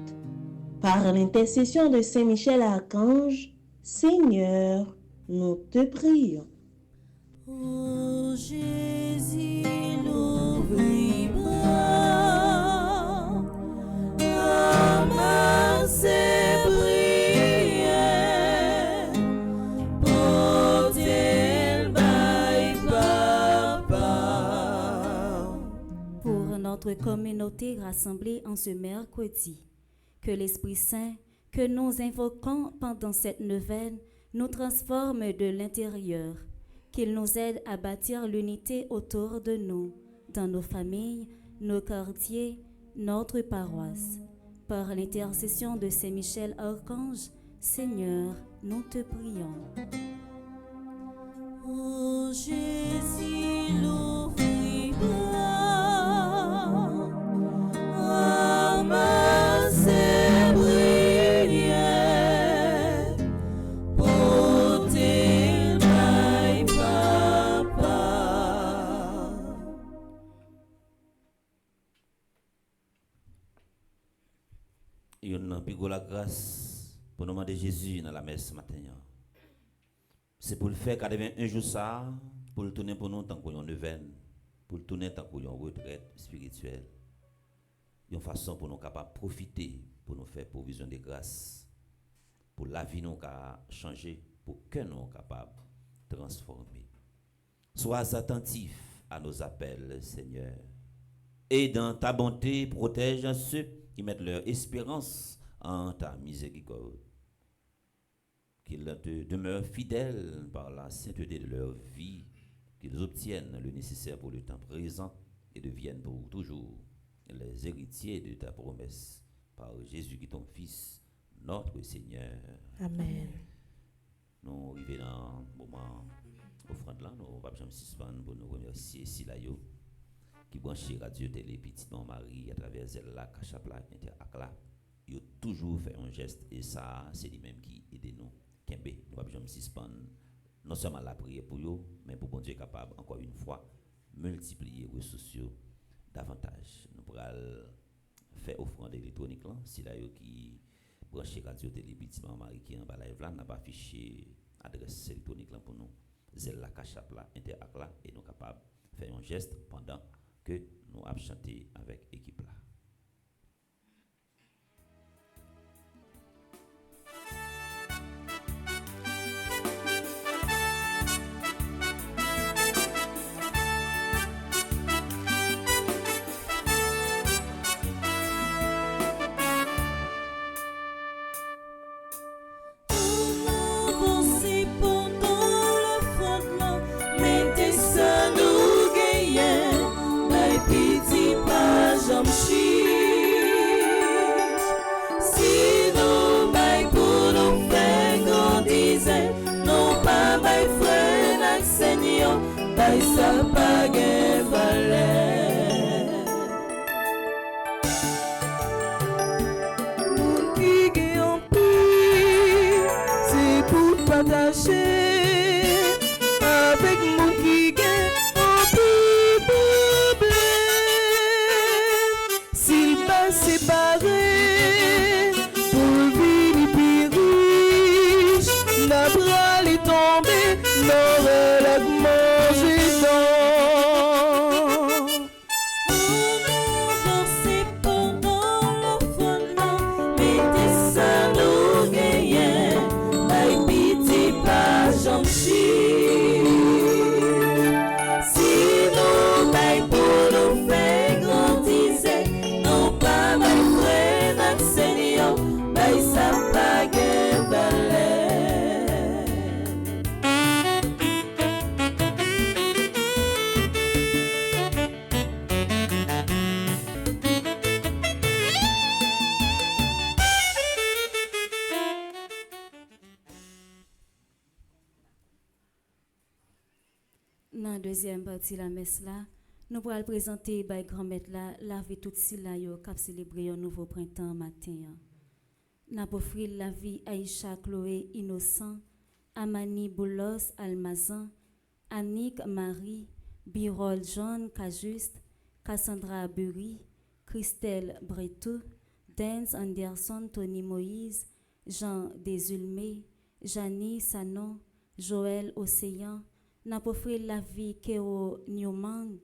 Par l'intercession de Saint Michel Archange, Seigneur, nous te prions. Ô Jésus, l'ouvrier, ramassez prières, portez by papa. Pour notre communauté rassemblée en ce mercredi, que l'Esprit Saint, que nous invoquons pendant cette neuvaine, nous transforme de l'intérieur, qu'il nous aide à bâtir l'unité autour de nous, dans nos familles, nos quartiers, notre paroisse. Par l'intercession de Saint Michel Archange, Seigneur, nous te prions. Ô Jésus, l'ouvrier, ramassez prières, portez by papa. Yon nan pigo la grâce pour nous demander Jésus dans la messe ce matin. C'est pour le faire 81 jours ça, pour le tourner pour nous tant qu'on est neuvaine, pour le tourner tant qu'on est en retraite spirituelle. Une façon pour nous capables de profiter, pour nous faire provision de grâce, pour la vie nous changer, pour que nous capables de transformer. Sois attentif à nos appels, Seigneur. Et dans ta bonté, protège ceux qui mettent leur espérance en ta miséricorde. Qu'ils te demeurent fidèles par la sainteté de leur vie, qu'ils obtiennent le nécessaire pour le temps présent et deviennent pour toujours les héritiers de ta promesse. Par Jésus qui est ton Fils, notre Seigneur. Amen. Nous arrivons dans le moment offrande là, nous va jamais suspendre pour nous remercier Silayo qui branche Radio Télé Petit Don Marie à travers Zella, Kachapla, Interakla. Il a toujours fait un geste et ça, c'est lui-même qui aide nous. Kembe, nous va jamais suspendre non seulement la prière pour eux, mais pour bon Dieu capable, encore une fois, multiplier les ressources davantage. Nous pourrons faire offrande électronique là, Silayo qui branche Radio Télé Petit Don Marie qui en bas live là, n'a pas affiché adresse électronique là pour nous. Zella, Kachapla, Interakla, et nous capables de faire un geste pendant que nous avons chanté avec l'équipe là. partager avec mon qui gagne un petit problème. S'il pas séparé pour vivre plus riche, n'a pas les tomber, n'aurait la manger dans. Dans la deuxième partie de la messe là, nous pourrons présenter par grand-mère là la vie toute si là yo cap célébrer un nouveau printemps matin. N'a offrir la vie Aïcha Chloé Innocent, Amani Boulos Almazan, Annick Marie, Birol John Cajuste, Cassandra Bury, Christelle Bretou, Dance Anderson Tony Moïse, Jean Desulmé, Janie Sanon, Joël Océan, n'a offrir la vie Kéo Newman,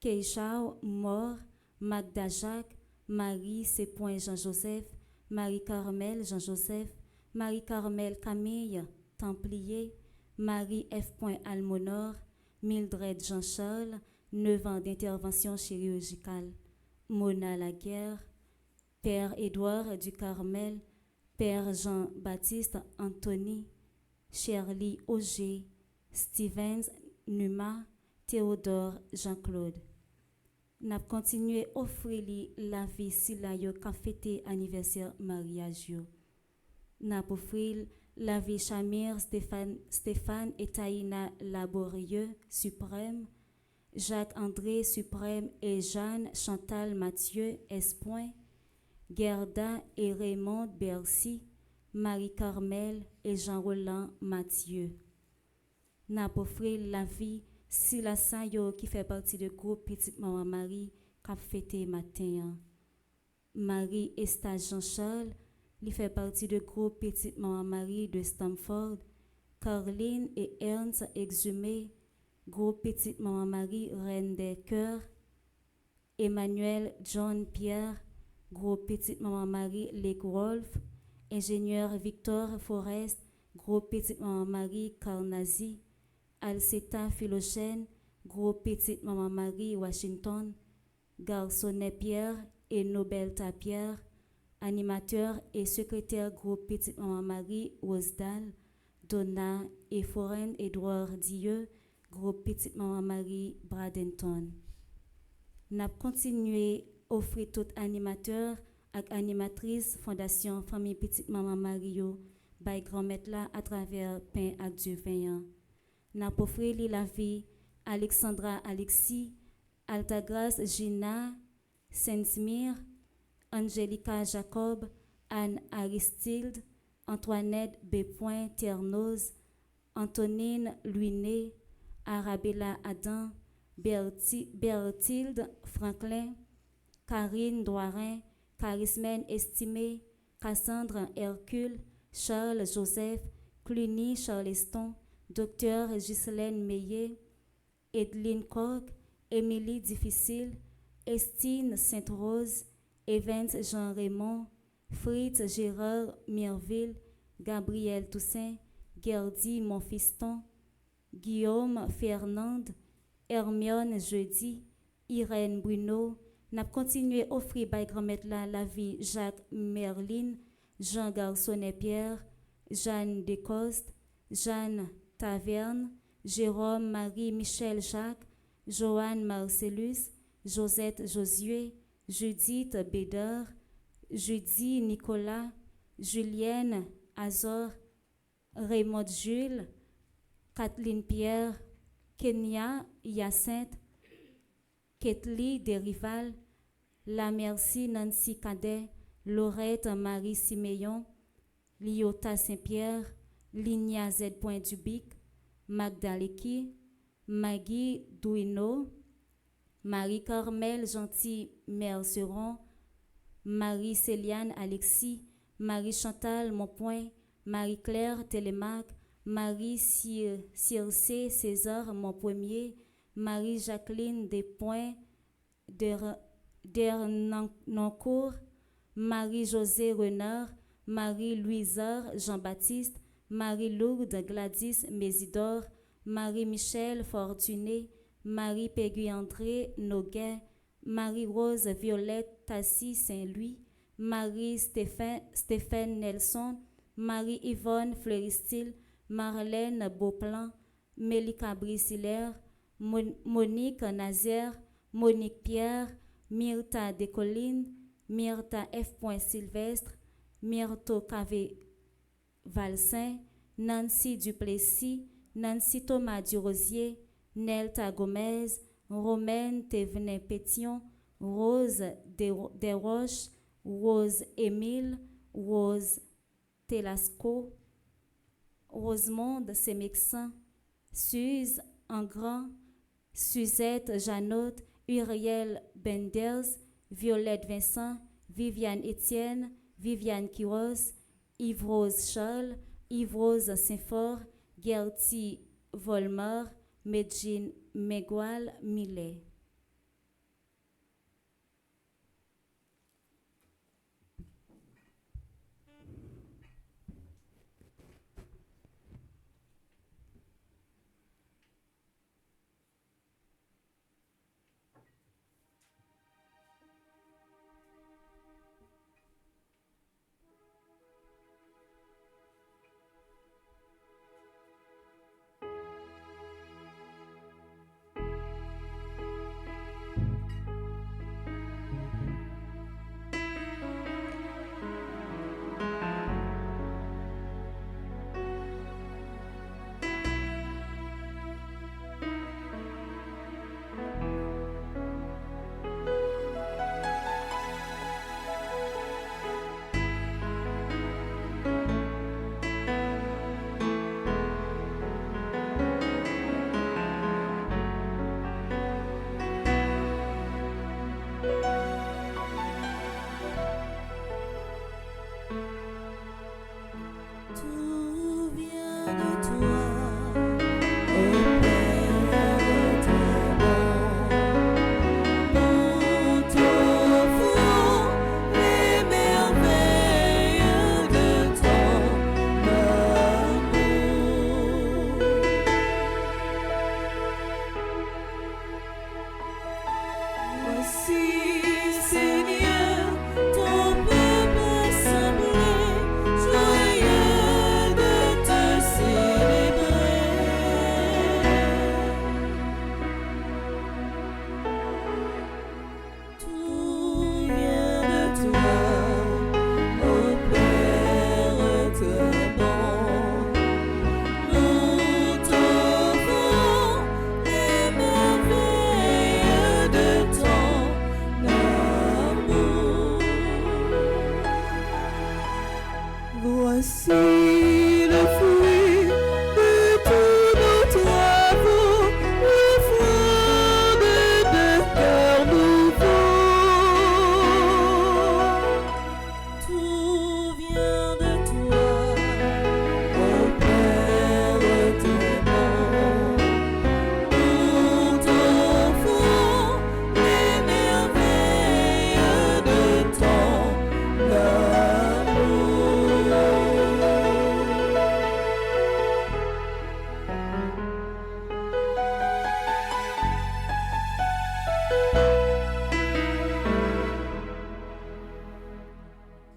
Keishao Mort, Magda Jacques, Marie C. Jean-Joseph, Marie-Carmel Jean-Joseph, Marie-Carmel Camille Templier, Marie F. Almonor, Mildred Jean-Charles, 9 ans d'intervention chirurgicale, Mona Laguerre, Père Édouard du Carmel, Père Jean-Baptiste Anthony, Shirley Auger, Stevens Numa, Théodore Jean-Claude. N'a continué offrir la vie si la yo ka fêté anniversaire mariage yo. N'a offrir la vie Chamir Stéphane et Taïna Laborieux Suprême, Jacques-André Suprême et Jeanne Chantal Mathieu S. Gerda et Raymond Bercy, Marie-Carmel et Jean-Roland Mathieu. N'a offrir la vie si la Sayo qui fait partie du groupe Petite Maman Marie qui a fêté matin. Marie Estage Jean-Charles, qui fait partie du groupe Petite Maman Marie de Stamford. Caroline et Ernst Exhumé, groupe Petite Maman Marie Reine des Cœurs. Emmanuel John Pierre, groupe Petite Maman Marie Lake Wolf. Ingénieur Victor Forest, groupe Petite Maman Marie Carnazy. Alceta Philogène, groupe Petite Maman Marie Washington, Garçonnet Pierre et Nobel Tapierre, animateur et secrétaire groupe Petite Maman Marie Rosdal, Donna et Foren Edouard Dieu, groupe Petite Maman Marie Bradenton. N'a continué offrir tout animateur et animatrice Fondation Famille Petite Maman Mario by grand-mère là à travers pain à Dieu veillant. N'a offert la vie Alexandra Alexis, Altagrace Gina, Saint-Smir, Angelica Jacob, Anne Aristide, Antoinette B. Ternoz, Antonine Luiné, Arabella Adam, Berthilde Franklin, Karine Doirin, Charismène Estimé, Cassandre Hercule, Charles Joseph, Cluny Charleston, Docteur Ghislaine Meillet, Edline Koch, Émilie Difficile, Estine Sainte-Rose, Evans Jean-Raymond, Fritz Gérard Mirville, Gabriel Toussaint, Gerdy Monfiston, Guillaume Fernande, Hermione Jeudi, Irène Bruno. N'a continué à offrir by grand-mère la vie Jacques Merlin, Jean Garçonnet Pierre, Jeanne Descostes, Jeanne Taverne, Jérôme Marie-Michel Jacques, Joanne Marcellus, Josette Josué, Judith Bédard, Judy Nicolas, Julienne Azor, Raymond Jules, Kathleen Pierre, Kenya Hyacinthe, Ketli Derival, La Merci Nancy Cadet, Laurette Marie Siméon, Liota Saint-Pierre, Linia Z. Dubic, Magdaleki, Maggie Douino, Marie-Carmel Gentil Merceron, Marie-Céliane Alexis, Marie-Chantal Monpoint, Marie-Claire Télémac, Marie-Circé César Monpremier, Marie-Jacqueline Despoints Dernancourt, Marie-José Renard, Marie-Louisard Jean-Baptiste, Marie-Lourdes Gladys Mésidor, Marie-Michel Fortuné, Marie-Péguy-André Noguin, Marie-Rose Violette Tassi Saint-Louis, Marie-Stéphane Nelson, Marie-Yvonne Fleuristil, Marlène Beauplan, Mélika Brissiller, Monique Nazaire, Monique Pierre, Myrta Descollines, Myrta F. Sylvestre, Myrto Cavé Valsin, Nancy Duplessis, Nancy Thomas Durosier, Nelta Gomez, Romaine Thévenin Pétion, Rose Desroches, Rose Émile, Rose Telasco, Rosemonde Semexan, Suze Engrand, Suzette Janotte, Uriel Benders, Violette Vincent, Viviane Étienne, Viviane Quiros, Yves-Rose Charles, Yves-Rose Saint-Fort, Gertie Volmar, Medjine Megual Millet.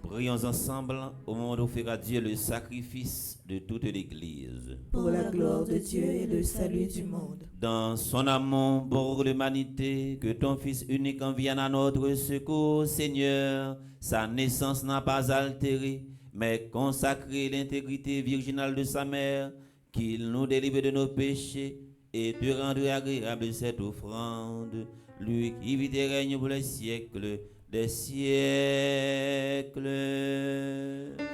Prions ensemble au moment d'offrir à Dieu le sacrifice de toute l'Église. Pour la gloire de Dieu et le salut du monde. Dans son amour pour l'humanité, que ton Fils unique en vienne à notre secours, Seigneur. Sa naissance n'a pas altéré, mais consacré l'intégrité virginale de sa mère, qu'il nous délivre de nos péchés et te rende agréable cette offrande, lui qui vit et règne pour les siècles des siècles.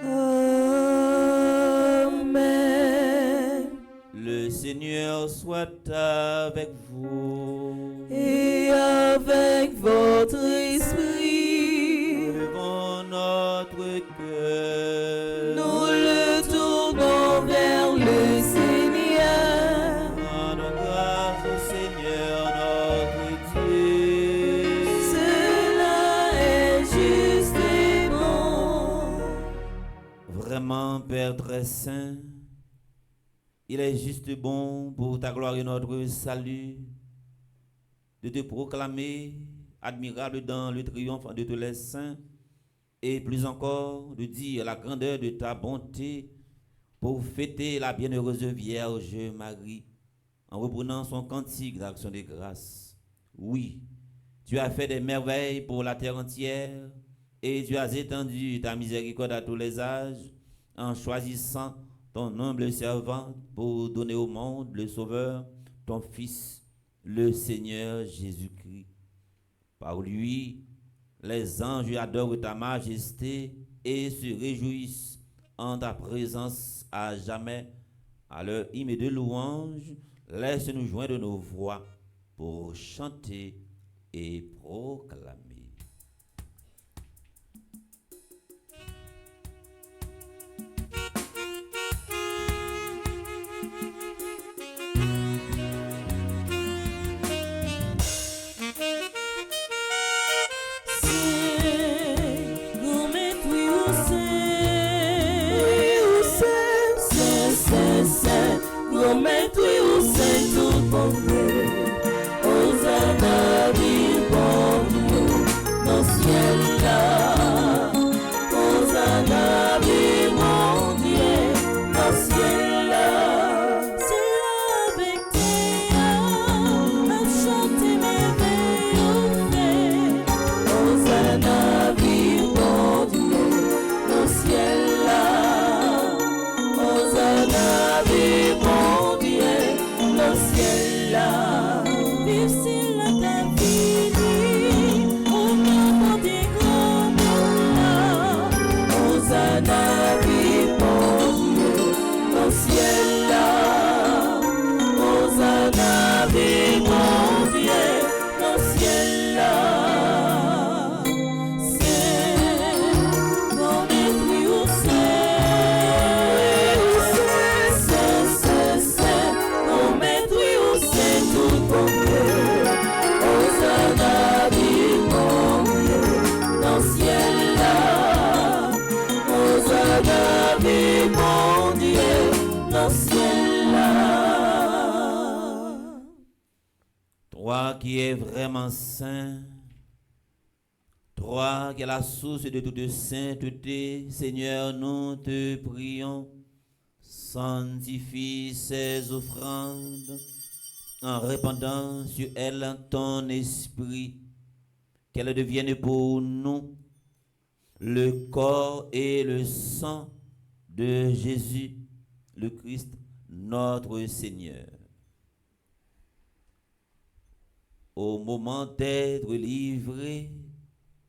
Amen. Amen. Le Seigneur soit avec vous. Et avec votre esprit, Levons notre cœur. nous le tournons vers le Seigneur. Rendons grâce au Seigneur notre Dieu. Cela est juste et bon. Vraiment, Père très saint, il est juste bon pour ta gloire et notre salut de te proclamer admirable dans le triomphe de tous les saints et plus encore de dire la grandeur de ta bonté pour fêter la bienheureuse Vierge Marie en reprenant son cantique d'action de grâce. Oui, tu as fait des merveilles pour la terre entière et tu as étendu ta miséricorde à tous les âges en choisissant ton humble servante pour donner au monde le Sauveur, ton Fils, le Seigneur Jésus-Christ. Par lui, les anges adorent ta majesté et se réjouissent en ta présence à jamais. À leur hymne de louange, laisse-nous joindre nos voix pour chanter et proclamer. Toi qui es vraiment saint, toi qui es la source de toute sainteté, Seigneur, nous te prions, sanctifie ces offrandes en répandant sur elles ton esprit, qu'elles deviennent pour nous le corps et le sang de Jésus, le Christ, notre Seigneur. Au moment d'être livré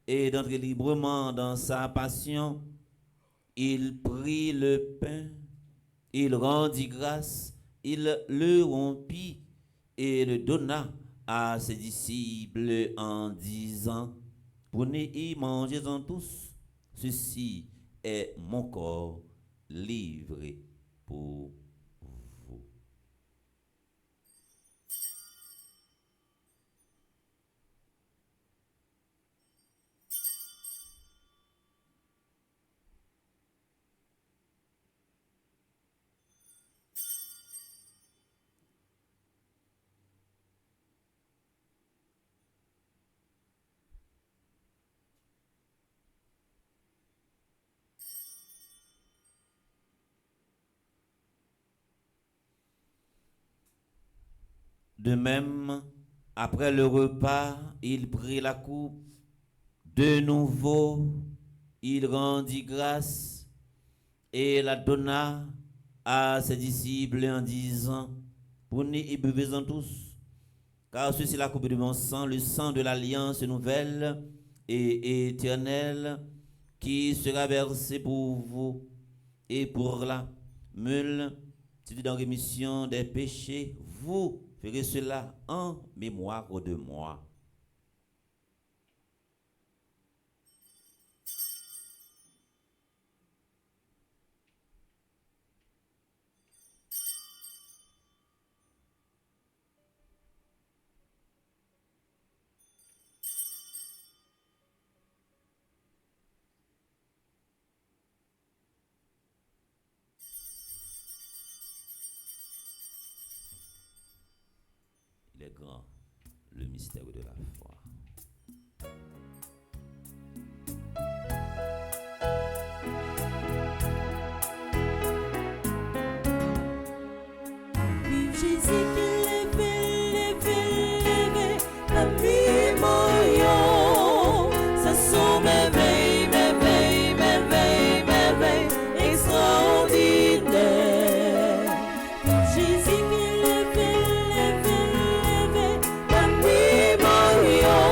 et d'entrer librement dans sa passion, il prit le pain, il rendit grâce, il le rompit et le donna à ses disciples en disant: prenez et mangez-en tous, ceci est mon corps livré pour vous. De même, après le repas, il prit la coupe. De nouveau, il rendit grâce et la donna à ses disciples en disant: prenez et buvez-en tous, car ceci est la coupe de mon sang, le sang de l'alliance nouvelle et éternelle, qui sera versé pour vous et pour la meule, si dans rémission des péchés, vous ferez cela en mémoire de moi. Il est grand, le mystère de la foi. Vive Jésus qui lève, ami moyen. Ça sont merveilles, merveilles, merveilles, merveilles extraordinaires. Vive Jésus qui lève, ami moyen.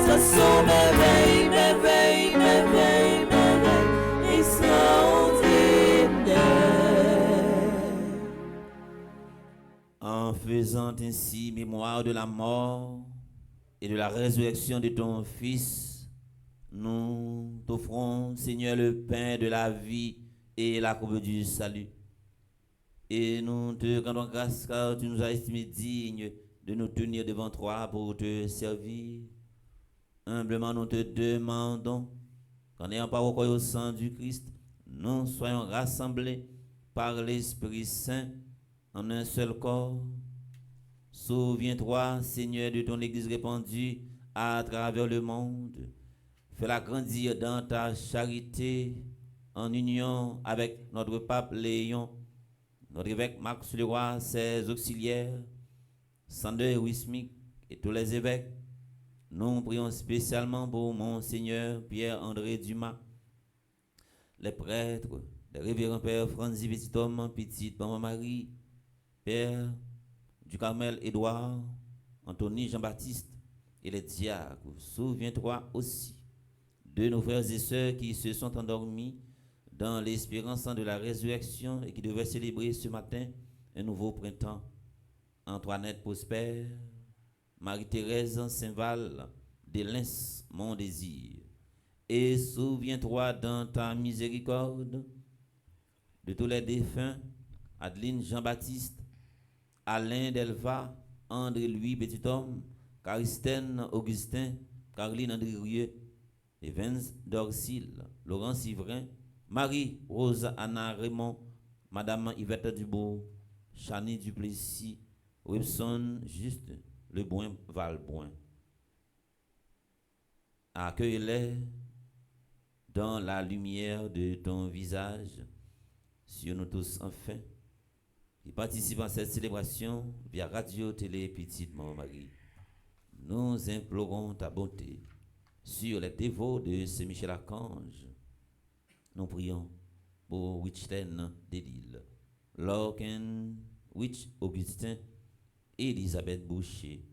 Ça sont merveilles, merveilles, merveilles, merveilles extraordinaires. En faisant ainsi mémoire de la mort et de la résurrection de ton Fils, nous t'offrons, Seigneur, le pain de la vie et la coupe du salut. Et nous te rendons grâce car tu nous as estimés dignes de nous tenir devant toi pour te servir. Humblement, nous te demandons qu'en ayant pas recours au sang du Christ, nous soyons rassemblés par l'Esprit Saint en un seul corps. Souviens-toi, Seigneur, de ton Église répandue à travers le monde. Fais-la grandir dans ta charité en union avec notre pape Léon, notre évêque Marc Leroy, ses auxiliaires, Sander Wismik et tous les évêques. Nous prions spécialement pour Monseigneur Pierre-André Dumas, les prêtres, les révérends Père Franzi Petit-Homme, Petite Maman Marie, Père du Carmel Édouard, Anthony Jean-Baptiste et les diacres. Souviens-toi aussi de nos frères et sœurs qui se sont endormis dans l'espérance de la résurrection et qui devaient célébrer ce matin un nouveau printemps. Antoinette Prosper, Marie-Thérèse Saint-Val, Délins, mon désir. Et souviens-toi dans ta miséricorde de tous les défunts, Adeline Jean-Baptiste, Alain Delva, André-Louis Petit-Homme, Caristène Augustin, Caroline André-Rieu, Evans Dorsil, Laurent Sivrin, Marie-Rose Anna Raymond, Madame Yvette Dubourg, Chani Duplessis, Wilson Juste, Lebrun Valbrun. Accueille-les dans la lumière de ton visage, sur nous tous enfin, qui participent à cette célébration via Radio Télé Petite Maman Marie. Nous implorons ta bonté sur les dévots de Saint-Michel Archange. Nous prions pour Wichten Delille, Lorken Witch Augustin, Elisabeth Boucher,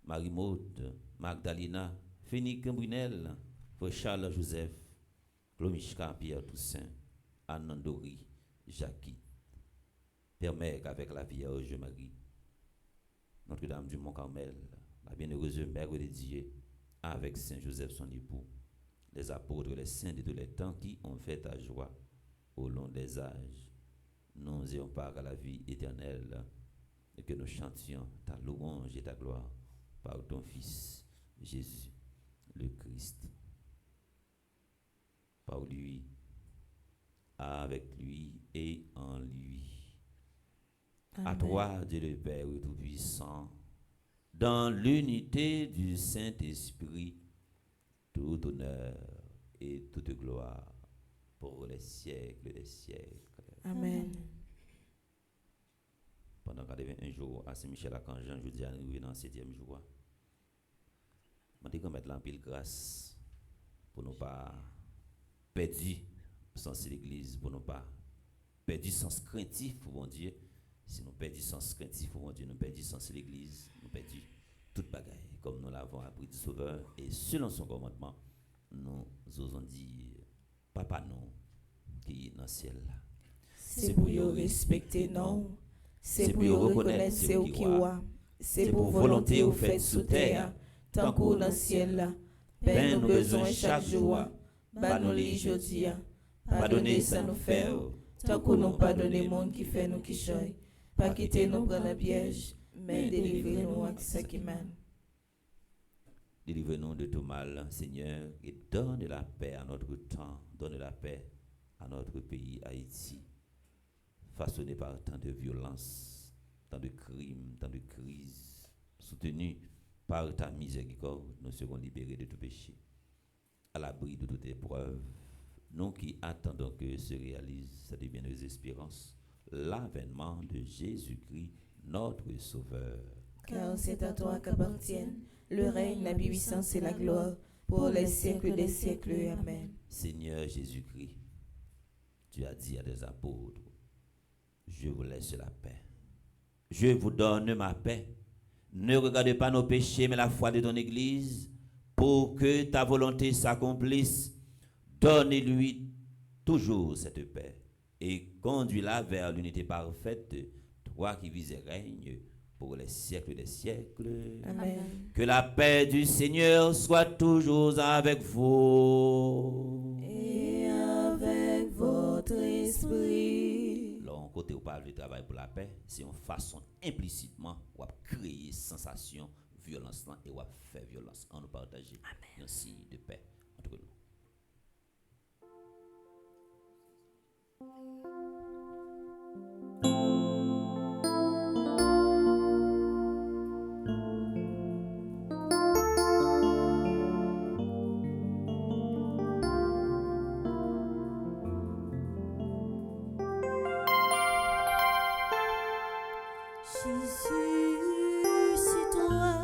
Marie-Maude, Magdalena, Fénique Brunel, Frère Charles Joseph, Clomishka Pierre Toussaint, Anandori, Jackie, Père Mère avec la Vierge Marie, Notre-Dame du Mont-Carmel, la bienheureuse Mère de Dieu, avec Saint Joseph son époux, les apôtres, les saints de tous les temps qui ont fait ta joie au long des âges. Nous ayons part à la vie éternelle et que nous chantions ta louange et ta gloire par ton Fils, Jésus, le Christ. Par lui, avec lui et en lui. Amen. À toi, Dieu le Père Tout-Puissant, dans l'unité du Saint-Esprit, tout honneur et toute gloire pour les siècles des siècles. Amen. Pendant 81 jours à Saint-Michel-Archange, je dis à nous dans le 7e jour. Je dis qu'on mette en pile grâce pour ne pas perdre sens l'église, pour ne pas perdre sens craintif pour mon Dieu. Si nous perdons sens craintif pour mon Dieu, nous perdons sens l'église, nous perdons toute bagaille, comme nous l'avons appris du Sauveur. Et selon son commandement, nous osons dire, Papa nous, qui est dans le ciel. C'est pour yo respecter non. C'est pour yo reconnaître c'est ou qui wa. C'est pour volonté ou fait sous terre, tant qu'au dans ciel là. Ben nous besoin chaque jour. Ba nous li jodi a. Pardonnez ça nous faire. Tant qu'on nous pardonne monde qui fait nous qui choy. Pas quitter nous prendre un piège, mais délivrez-nous à ce qui mène. Délivre-nous de tout mal, Seigneur, et donne la paix à notre temps, donne la paix à notre pays, Haïti, façonné par tant de violence, tant de crimes, tant de crises, soutenu par ta miséricorde, nous serons libérés de tout péché, à l'abri de toute épreuve. Nous qui attendons que se réalise cette bienheureuse espérance, l'avènement de Jésus-Christ, notre Sauveur. Car c'est à toi qu'appartiennent le règne, la puissance et la gloire, pour les siècles des siècles. Amen. Seigneur Jésus-Christ, tu as dit à des apôtres, je vous laisse la paix. Je vous donne ma paix. Ne regarde pas nos péchés, mais la foi de ton Église, pour que ta volonté s'accomplisse. Donne-lui toujours cette paix et conduis-la vers l'unité parfaite, toi qui vis et règnes pour les siècles des siècles. Amen. Que la paix du Seigneur soit toujours avec vous. Et avec votre esprit. L'on côté où parle du travail pour la paix, c'est une façon implicitement de créer sensation, violence et de faire violence en nous partager un signe de paix entre nous. Jésus, c'est toi